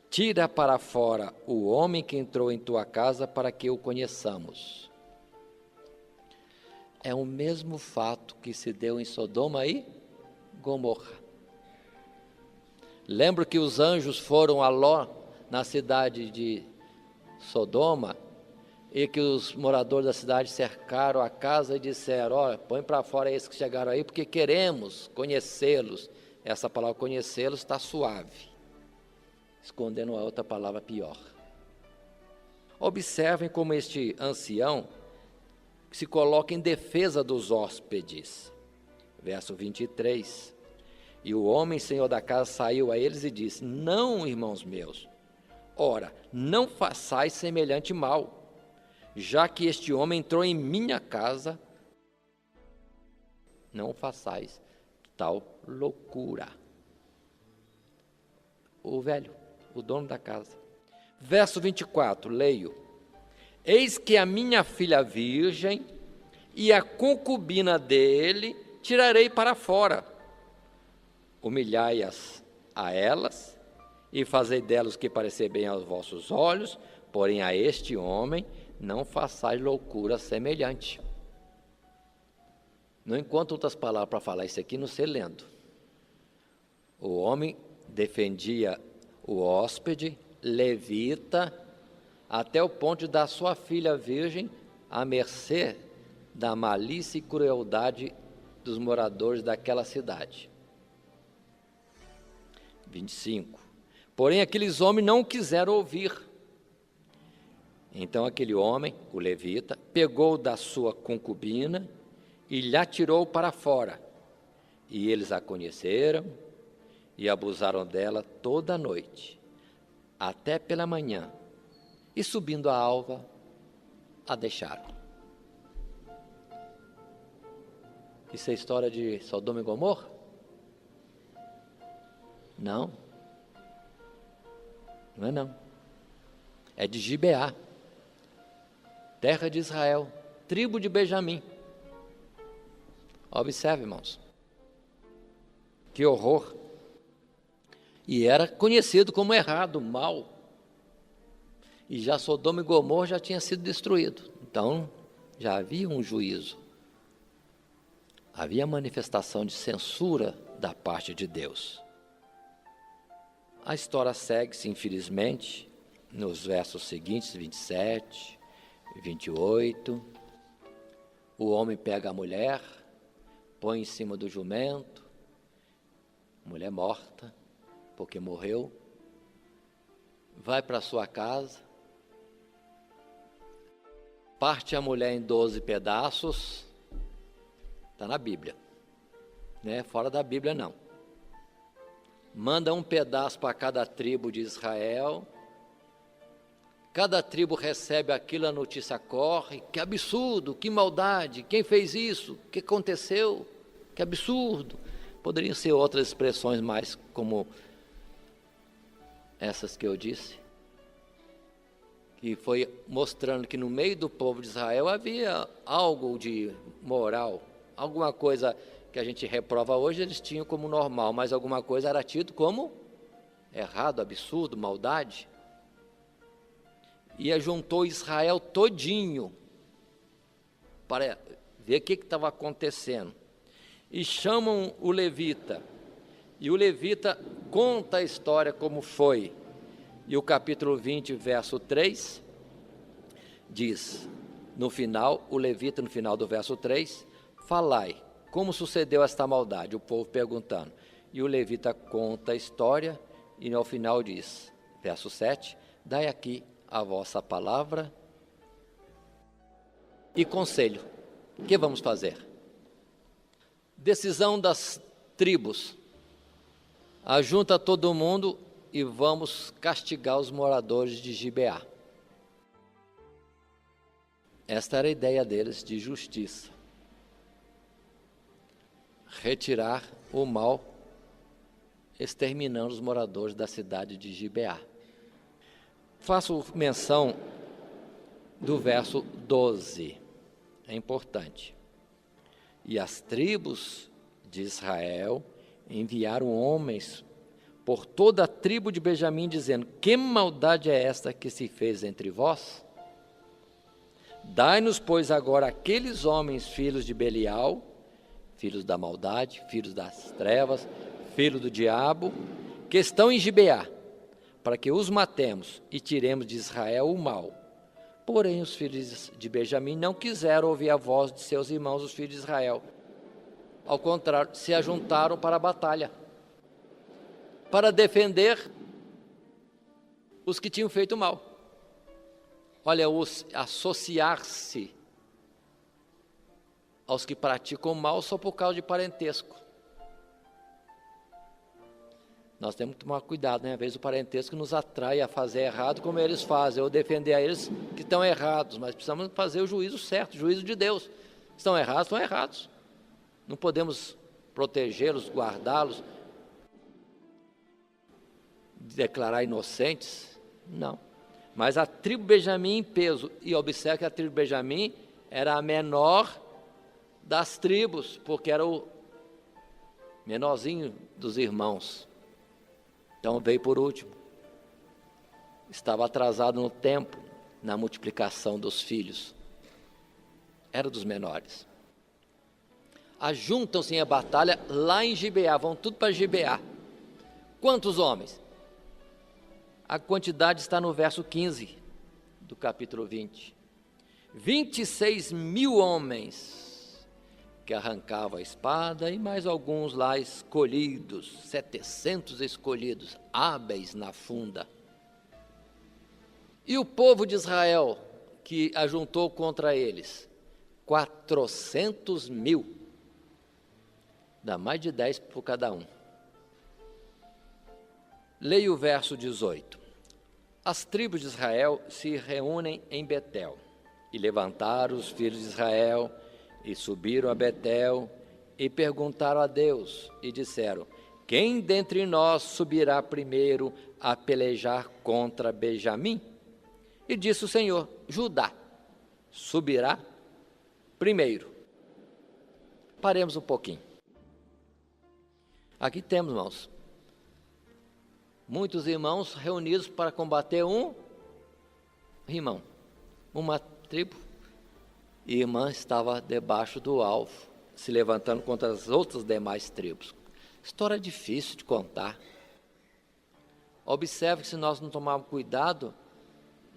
tira para fora o homem que entrou em tua casa, para que o conheçamos. É o mesmo fato que se deu em Sodoma e Gomorra. Lembro que os anjos foram a Ló, na cidade de Sodoma, e que os moradores da cidade cercaram a casa e disseram: olha, põe para fora esses que chegaram aí, porque queremos conhecê-los. Essa palavra conhecê-los está suave, escondendo a outra palavra pior. Observem como este ancião se coloca em defesa dos hóspedes. Verso 23. E o homem, senhor da casa, saiu a eles e disse: não, irmãos meus, ora, não façais semelhante mal, já que este homem entrou em minha casa, não façais tal loucura. O velho, o dono da casa. Verso 24, leio: eis que a minha filha virgem e a concubina dele tirarei para fora, humilhai-as a elas e fazei delas o que parecer bem aos vossos olhos, porém a este homem não façais loucura semelhante. Não encontro outras palavras para falar isso aqui, não sei lendo. O homem defendia o hóspede, levita, até o ponto de dar sua filha virgem à mercê da malícia e crueldade dos moradores daquela cidade. 25. Porém aqueles homens não quiseram ouvir. Então aquele homem, o levita, pegou da sua concubina e lhe atirou para fora. E eles a conheceram e abusaram dela toda a noite, até pela manhã, e subindo a alva, a deixaram. Isso é história de Sodoma e Gomorra? Não. Não é não. É de Gibeá, terra de Israel, tribo de Benjamim. Observe, irmãos. Que horror. E era conhecido como errado, mal. E já Sodoma e Gomorra já tinha sido destruído. Então, já havia um juízo. Havia manifestação de censura da parte de Deus. A história segue-se, infelizmente, nos versos seguintes, 27 e 28. O homem pega a mulher, põe em cima do jumento, a mulher morta, porque morreu, vai para sua casa, parte a mulher em 12 pedaços, está na Bíblia, né? Fora da Bíblia não. Manda um pedaço para cada tribo de Israel, cada tribo recebe aquilo, a notícia corre, que absurdo, que maldade, quem fez isso, o que aconteceu, que absurdo. Poderiam ser outras expressões mais como essas que eu disse, que foi mostrando que no meio do povo de Israel havia algo de moral, alguma coisa que a gente reprova hoje eles tinham como normal, mas alguma coisa era tido como errado, absurdo, maldade. E juntou Israel todinho para ver o que estava acontecendo. E chamam o levita, e o levita conta a história como foi. E o capítulo 20, verso 3, diz, no final, o levita, no final do verso 3, falai, como sucedeu esta maldade? O povo perguntando. E o levita conta a história, e ao final diz, verso 7, dai aqui a vossa palavra e conselho. O que vamos fazer? Decisão das tribos. Ajunta todo mundo e vamos castigar os moradores de Gibeá. Esta era a ideia deles de justiça. Retirar o mal, exterminando os moradores da cidade de Gibeá. Faço menção do verso 12, é importante. E as tribos de Israel enviaram homens por toda a tribo de Benjamim, dizendo, que maldade é esta que se fez entre vós? Dai-nos, pois, agora aqueles homens, filhos de Belial, filhos da maldade, filhos das trevas, filhos do diabo, que estão em Gibeá, para que os matemos e tiremos de Israel o mal. Porém, os filhos de Benjamim não quiseram ouvir a voz de seus irmãos, os filhos de Israel. Ao contrário, se ajuntaram para a batalha, para defender os que tinham feito mal. Olha, associar-se aos que praticam mal só por causa de parentesco. Nós temos que tomar cuidado, né? Às vezes o parentesco nos atrai a fazer errado como eles fazem, ou defender a eles que estão errados, mas precisamos fazer o juízo certo, o juízo de Deus. Estão errados, estão errados. Não podemos protegê-los, guardá-los, declarar inocentes, não. Mas a tribo Benjamim em peso, e observe que a tribo Benjamim era a menor das tribos, porque era o menorzinho dos irmãos. Então veio por último. Estava atrasado no tempo, na multiplicação dos filhos. Era dos menores. Ajuntam-se em batalha lá em Gibeá, vão tudo para Gibeá. Quantos homens? A quantidade está no verso 15 do capítulo 20. 26 mil homens que arrancavam a espada e mais alguns lá escolhidos, 700 escolhidos, hábeis na funda. E o povo de Israel que ajuntou contra eles, 400 mil, dá mais de 10 por cada um. Leia o verso 18. As tribos de Israel se reúnem em Betel, e levantaram os filhos de Israel, e subiram a Betel, e perguntaram a Deus, e disseram, quem dentre nós subirá primeiro a pelejar contra Benjamim? E disse o Senhor, Judá subirá primeiro. Paremos um pouquinho. Aqui temos, irmãos, muitos irmãos reunidos para combater um irmão, uma tribo. E a irmã estava debaixo do alvo, se levantando contra as outras demais tribos. História difícil de contar. Observe que se nós não tomarmos cuidado,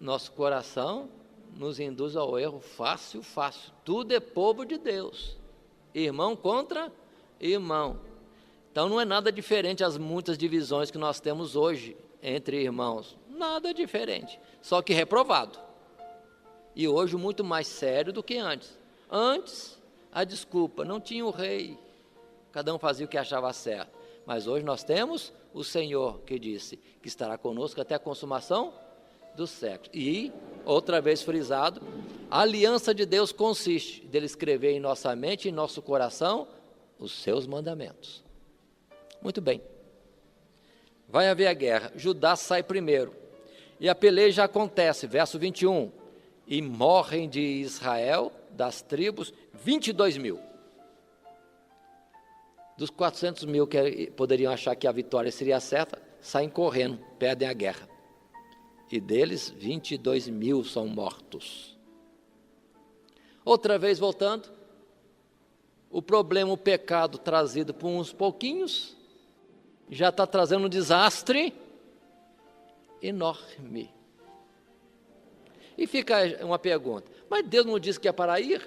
nosso coração nos induz ao erro fácil. Tudo é povo de Deus, irmão contra irmão. Então não é nada diferente as muitas divisões que nós temos hoje entre irmãos, nada diferente, só que reprovado. E hoje muito mais sério do que antes. Antes, a desculpa, não tinha o rei, cada um fazia o que achava certo. Mas hoje nós temos o Senhor que disse que estará conosco até a consumação do século. E, outra vez frisado, a aliança de Deus consiste dele escrever em nossa mente e em nosso coração os seus mandamentos. Muito bem. Vai haver a guerra. Judá sai primeiro. E a peleja acontece, verso 21. E morrem de Israel, das tribos, 22 mil. Dos 400 mil que poderiam achar que a vitória seria certa, saem correndo, perdem a guerra. E deles, 22 mil são mortos. Outra vez voltando, o problema, o pecado trazido por uns pouquinhos, já está trazendo um desastre enorme. E fica uma pergunta, mas Deus não disse que é para ir?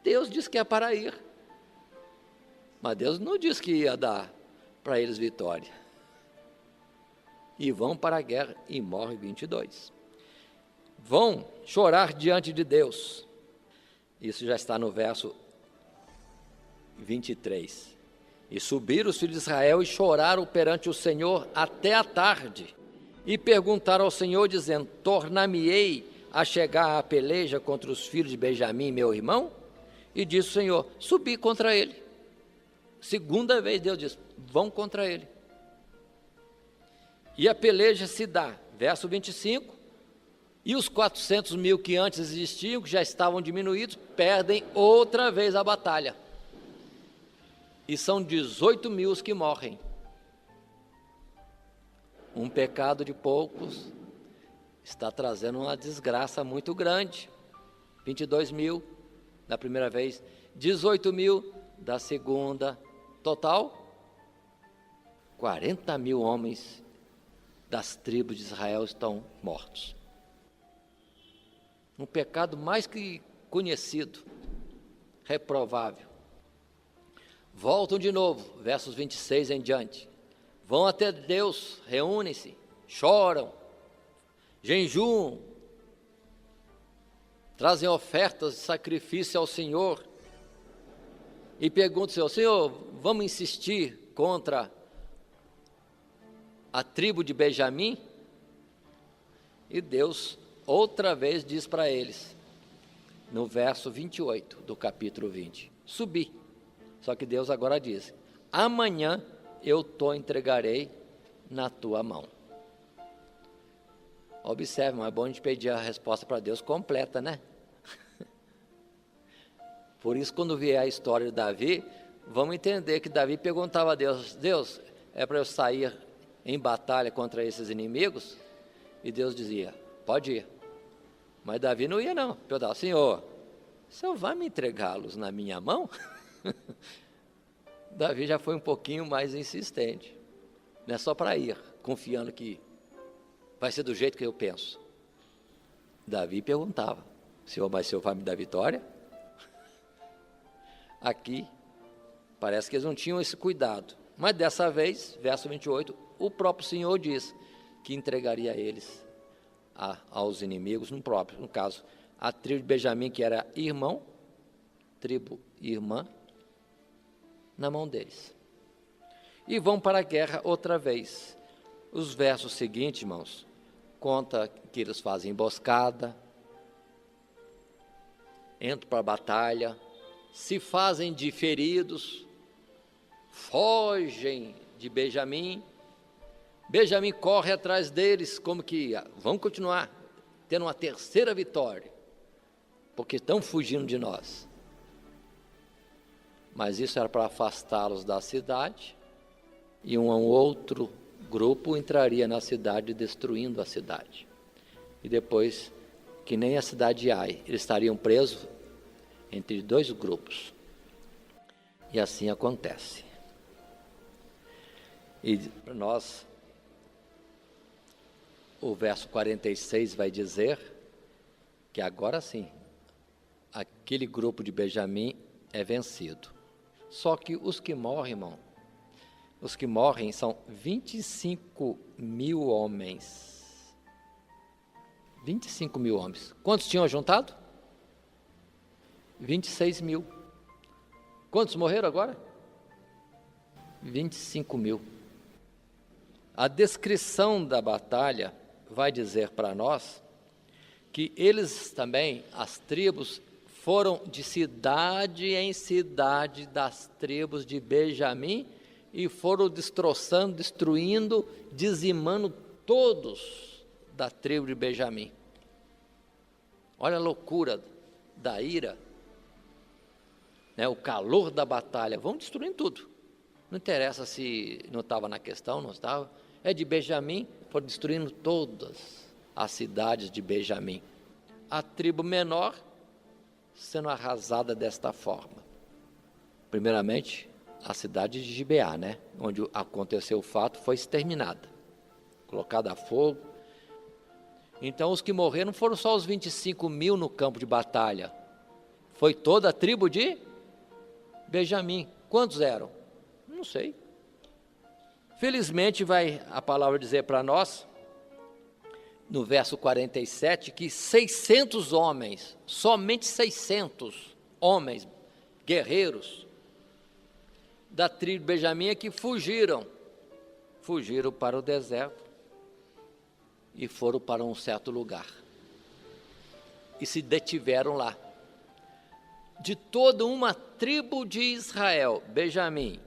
Deus disse que é para ir. Mas Deus não disse que ia dar para eles vitória. E vão para a guerra e morrem 22. Vão chorar diante de Deus. Isso já está no verso 23. E subiram os filhos de Israel e choraram perante o Senhor até a tarde. E perguntaram ao Senhor, dizendo: tornar-me-ei a chegar à peleja contra os filhos de Benjamim, meu irmão? E disse o Senhor: subi contra ele. Segunda vez Deus diz: vão contra ele. E a peleja se dá, verso 25, e os 400 mil que antes existiam, que já estavam diminuídos, perdem outra vez a batalha. E são 18 mil os que morrem. Um pecado de poucos está trazendo uma desgraça muito grande. 22 mil da primeira vez, 18 mil da segunda, total 40 mil homens das tribos de Israel estão mortos. Um pecado mais que conhecido, reprovável. Voltam de novo, versos 26 em diante. Vão até Deus, reúnem-se, choram, jejuam, trazem ofertas de sacrifício ao Senhor e perguntam ao Senhor: vamos insistir contra a tribo de Benjamim? E Deus outra vez diz para eles, no verso 28 do capítulo 20, subi. Só que Deus agora diz: amanhã eu te entregarei na tua mão. Observe, mas é bom a gente pedir a resposta para Deus completa, né? Por isso, quando vier a história de Davi, vamos entender que Davi perguntava a Deus: Deus, é para eu sair em batalha contra esses inimigos? E Deus dizia: pode ir. Mas Davi não ia não, perguntava: Senhor, o Senhor vai me entregá-los na minha mão? Davi já foi um pouquinho mais insistente, não é só para ir, confiando que vai ser do jeito que eu penso. Davi perguntava: Senhor, mas o Senhor vai me dar vitória? Aqui, parece que eles não tinham esse cuidado, mas dessa vez, verso 28, o próprio Senhor diz que entregaria eles aos inimigos, no caso, a tribo de Benjamim, que era irmão, tribo irmã, na mão deles. E vão para a guerra outra vez. Os versos seguintes, irmãos, conta que eles fazem emboscada, entram para a batalha, se fazem de feridos, fogem de Benjamim. Benjamim corre atrás deles, como que vão continuar tendo uma terceira vitória, porque estão fugindo de nós. Mas isso era para afastá-los da cidade, e um outro grupo entraria na cidade, destruindo a cidade. E depois, que nem a cidade de Ai, eles estariam presos entre dois grupos. E assim acontece. E para nós o verso 46 vai dizer que agora sim, aquele grupo de Benjamim é vencido. Só que os que morrem, irmão, os que morrem são 25 mil homens. 25 mil homens. Quantos tinham juntado? 26 mil. Quantos morreram agora? 25 mil. A descrição da batalha vai dizer para nós que eles também, as tribos, foram de cidade em cidade das tribos de Benjamim e foram destroçando, destruindo, dizimando todos da tribo de Benjamim. Olha a loucura da ira, né? O calor da batalha, vão destruindo tudo. Não interessa se não estava na questão, não estava. É de Benjamim, foram destruindo todas as cidades de Benjamim. A tribo menor sendo arrasada desta forma. Primeiramente, a cidade de Gibeá, né? Onde aconteceu o fato, foi exterminada, colocada a fogo. Então, os que morreram não foram só os 25 mil no campo de batalha, foi toda a tribo de Benjamim. Quantos eram? Não sei. Felizmente, vai a palavra dizer para nós, no verso 47, que 600 homens, somente 600 homens, guerreiros, da tribo de Benjamim é que fugiram para o deserto e foram para um certo lugar e se detiveram lá. De toda uma tribo de Israel, Benjamim,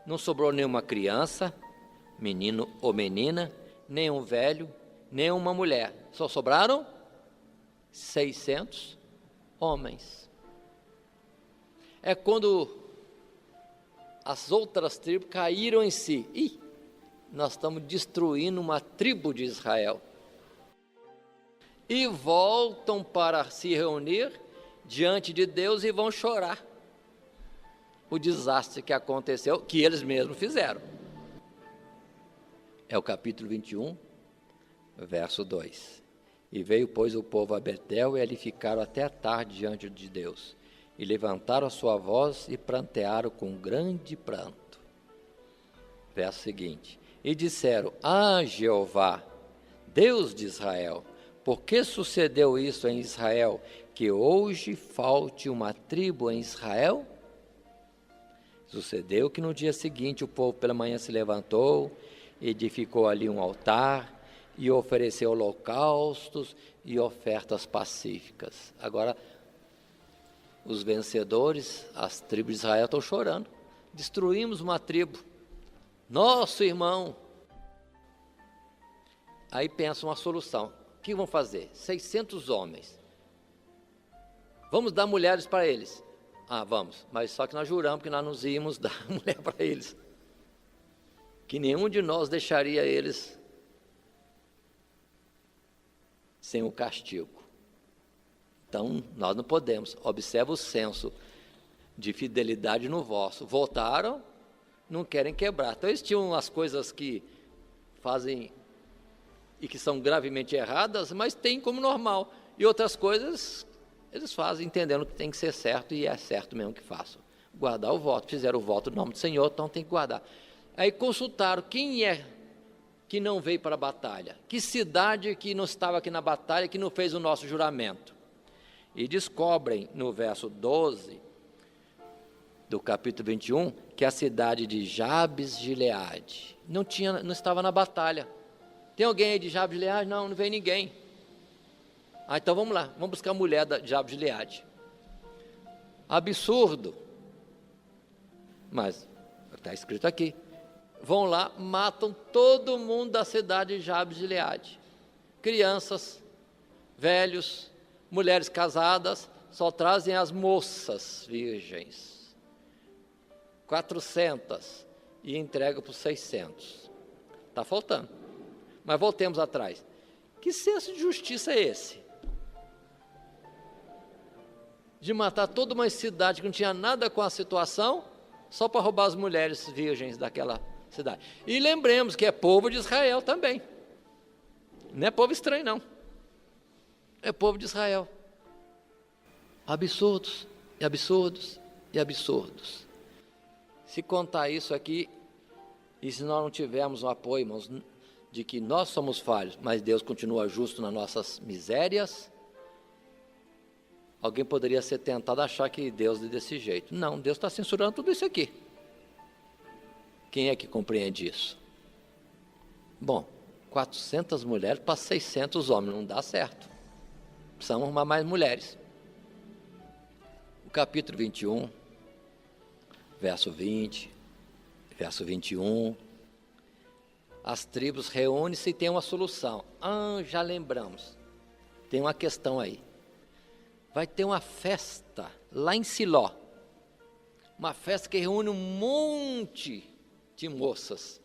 não sobrou nenhuma criança, menino ou menina, nenhum velho, nenhuma mulher, só sobraram 600 homens. É quando as outras tribos caíram em si. Ih, nós estamos destruindo uma tribo de Israel. E voltam para se reunir diante de Deus e vão chorar o desastre que aconteceu, que eles mesmos fizeram. É o capítulo 21, verso 2. E veio, pois, o povo a Betel, e ali ficaram até a tarde diante de Deus. E levantaram a sua voz e prantearam com grande pranto. Verso seguinte. E disseram: Ah, Jeová, Deus de Israel, por que sucedeu isso em Israel, que hoje falte uma tribo em Israel? Sucedeu que no dia seguinte o povo pela manhã se levantou, edificou ali um altar e ofereceu holocaustos e ofertas pacíficas. Agora, os vencedores, as tribos de Israel estão chorando. Destruímos uma tribo, nosso irmão. Aí pensa uma solução. O que vão fazer? 600 homens. Vamos dar mulheres para eles. Ah, vamos, mas só que nós juramos que nós nos íamos dar mulher para eles. Que nenhum de nós deixaria eles sem o castigo. Então, nós não podemos. Observa o senso de fidelidade no vosso. Voltaram, não querem quebrar. Então, eles tinham as coisas que fazem e que são gravemente erradas, mas tem como normal. E outras coisas, eles fazem entendendo que tem que ser certo, e é certo mesmo que façam. Guardar o voto. Fizeram o voto no nome do Senhor, então tem que guardar. Aí consultaram quem é que não veio para a batalha. Que cidade que não estava aqui na batalha, que não fez o nosso juramento. E descobrem no verso 12 do capítulo 21 que a cidade de Jabes de Gileade não estava na batalha. Tem alguém aí de Jabes de Gileade? Não, não veio ninguém. Ah, então vamos lá, vamos buscar a mulher de Jabes de Gileade. Absurdo. Mas está escrito aqui. Vão lá, matam todo mundo da cidade de Jabes de Gileade. Crianças, velhos, mulheres casadas, só trazem as moças virgens. 400 e entregam por 600. Está faltando. Mas voltemos atrás. Que senso de justiça é esse? De matar toda uma cidade que não tinha nada com a situação, só para roubar as mulheres virgens daquela cidade. E lembremos que é povo de Israel também. Não é povo estranho, não. É povo de Israel. Absurdos, e absurdos, e absurdos. Se contar isso aqui, e se nós não tivermos o apoio, irmãos, de que nós somos falhos, mas Deus continua justo nas nossas misérias, alguém poderia ser tentado a achar que Deus é desse jeito. Não, Deus está censurando tudo isso aqui. Quem é que compreende isso? Bom, 400 mulheres para 600 homens, não dá certo. Precisamos arrumar mais mulheres. O capítulo 21, verso 20, verso 21, as tribos reúnem-se e tem uma solução. Já lembramos, tem uma questão aí. Vai ter uma festa lá em Siló, uma festa que reúne um monte de moças.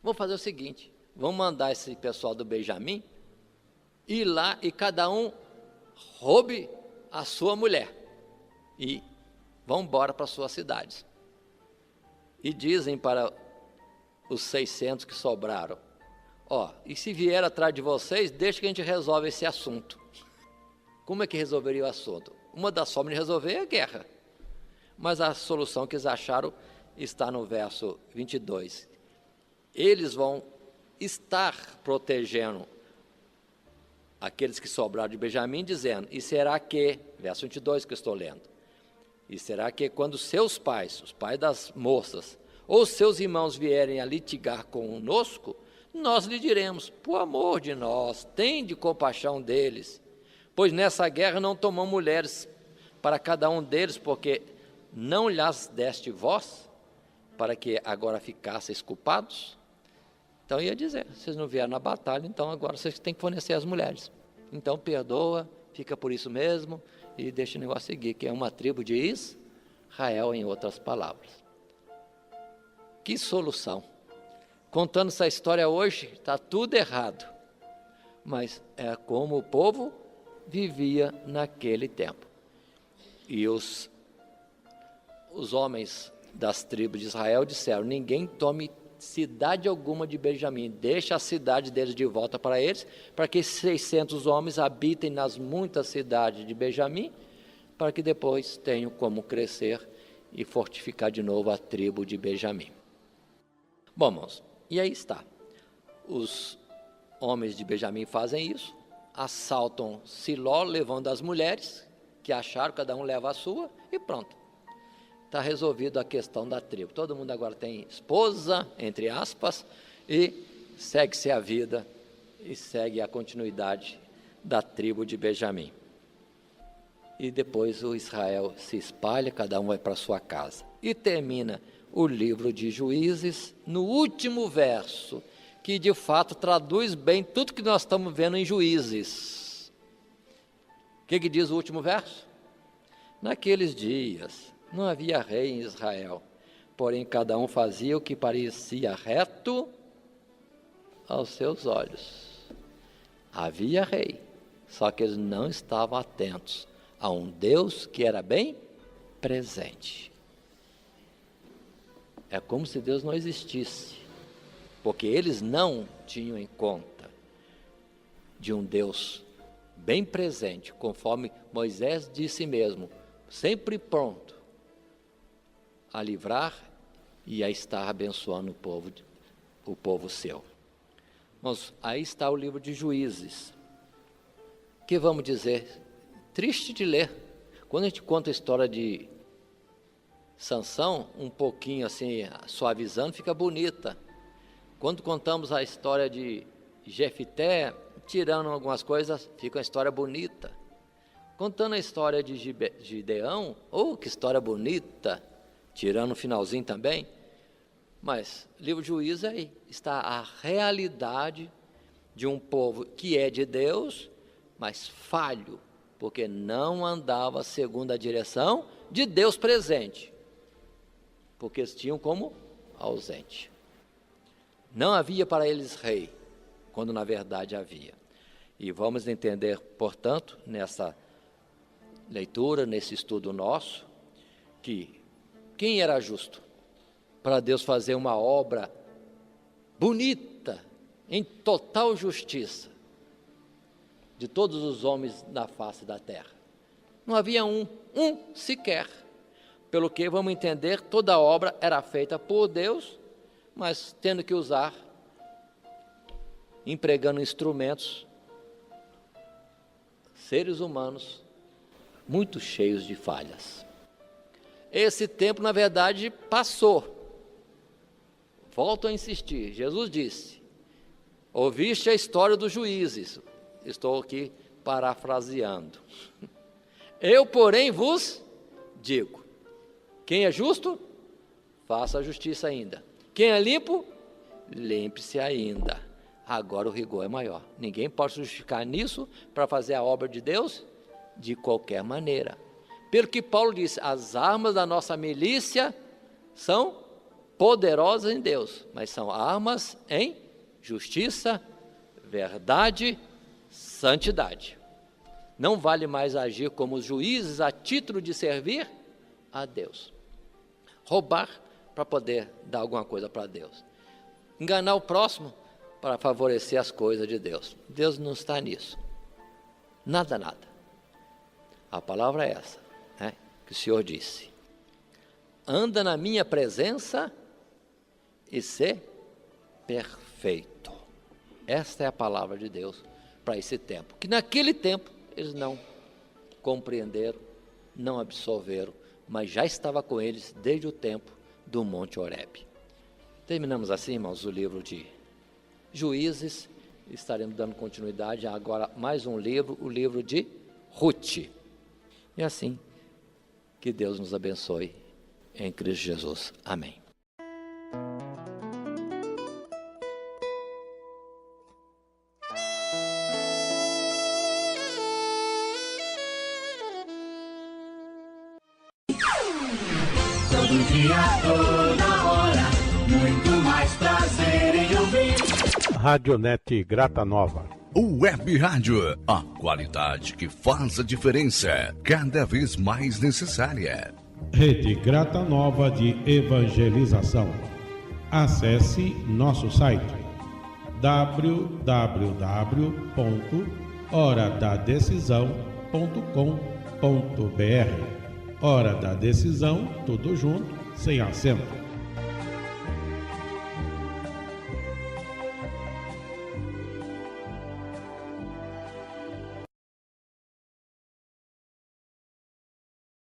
Vamos fazer o seguinte, vamos mandar esse pessoal do Benjamim ir lá e cada um roube a sua mulher e vão embora para suas cidades. E dizem para os 600 que sobraram, e se vier atrás de vocês, deixa que a gente resolve esse assunto. Como é que resolveria o assunto? Uma das formas de resolver é a guerra. Mas a solução que eles acharam está no verso 22. Eles vão estar protegendo aqueles que sobraram de Benjamim, dizendo, e será que, verso 22 que eu estou lendo, e será que quando seus pais, os pais das moças, ou seus irmãos vierem a litigar conosco, nós lhe diremos, por amor de nós, tende compaixão deles, pois nessa guerra não tomamos mulheres para cada um deles, porque não lhes deste vós, para que agora ficasseis culpados? Então ia dizer, vocês não vieram na batalha, então agora vocês têm que fornecer as mulheres. Então perdoa, fica por isso mesmo, e deixa o negócio seguir, que é uma tribo de Israel, em outras palavras. Que solução! Contando essa história hoje, está tudo errado, mas é como o povo vivia naquele tempo. E os homens das tribos de Israel disseram, ninguém tome cidade alguma de Benjamim, deixa a cidade deles de volta para eles, para que 600 homens habitem nas muitas cidades de Benjamim, para que depois tenham como crescer e fortificar de novo a tribo de Benjamim. Bom, irmãos, e aí está. Os homens de Benjamim fazem isso, assaltam Siló, levando as mulheres, que acharam, cada um leva a sua, e pronto. Está resolvido a questão da tribo. Todo mundo agora tem esposa, entre aspas, e segue-se a vida, e segue a continuidade da tribo de Benjamim. E depois o Israel se espalha, cada um vai para sua casa. E termina o livro de Juízes no último verso, que de fato traduz bem tudo que nós estamos vendo em Juízes. O que diz o último verso? Naqueles dias não havia rei em Israel, porém cada um fazia o que parecia reto aos seus olhos. Havia rei, só que eles não estavam atentos a um Deus que era bem presente. É como se Deus não existisse, porque eles não tinham em conta de um Deus bem presente, conforme Moisés disse mesmo, sempre pronto a livrar e a estar abençoando o povo seu. Mas aí está o livro de Juízes, que vamos dizer, triste de ler. Quando a gente conta a história de Sansão, um pouquinho assim, suavizando, fica bonita. Quando contamos a história de Jefité, tirando algumas coisas, fica uma história bonita. Contando a história de Gideão, que história bonita, tirando o finalzinho também. Mas, livro de Juízes aí está a realidade de um povo que é de Deus, mas falho, porque não andava segundo a direção de Deus presente, porque eles tinham como ausente. Não havia para eles rei, quando na verdade havia. E vamos entender, portanto, nessa leitura, nesse estudo nosso, que quem era justo para Deus fazer uma obra bonita em total justiça de todos os homens da face da terra. Não havia um sequer. Pelo que vamos entender, toda a obra era feita por Deus, mas tendo que usar, empregando instrumentos, seres humanos, muito cheios de falhas. Esse tempo, na verdade, passou. Volto a insistir, Jesus disse, ouviste a história dos juízes, estou aqui parafraseando. Eu, porém, vos digo, quem é justo, faça a justiça ainda. Quem é limpo, limpe-se ainda. Agora o rigor é maior. Ninguém pode justificar nisso para fazer a obra de Deus de qualquer maneira. Pelo que Paulo disse, as armas da nossa milícia são poderosas em Deus, mas são armas em justiça, verdade, santidade. Não vale mais agir como os juízes a título de servir a Deus. Roubar para poder dar alguma coisa para Deus. Enganar o próximo para favorecer as coisas de Deus. Deus não está nisso. Nada, nada. A palavra é essa, né, que o Senhor disse. Anda na minha presença e ser perfeito. Esta é a palavra de Deus para esse tempo. Que naquele tempo eles não compreenderam, não absorveram, mas já estava com eles desde o tempo do Monte Horebe. Terminamos assim, irmãos, o livro de Juízes. Estaremos dando continuidade agora mais um livro, o livro de Ruth. E assim, que Deus nos abençoe em Cristo Jesus. Amém. Todo dia, toda hora, muito mais prazer em ouvir. Radionete Grata Nova. Web Rádio, a qualidade que faz a diferença, cada vez mais necessária. Rede Grata Nova de Evangelização. Acesse nosso site www.horadadecisão.com.br. Hora da Decisão, tudo junto, sem acento.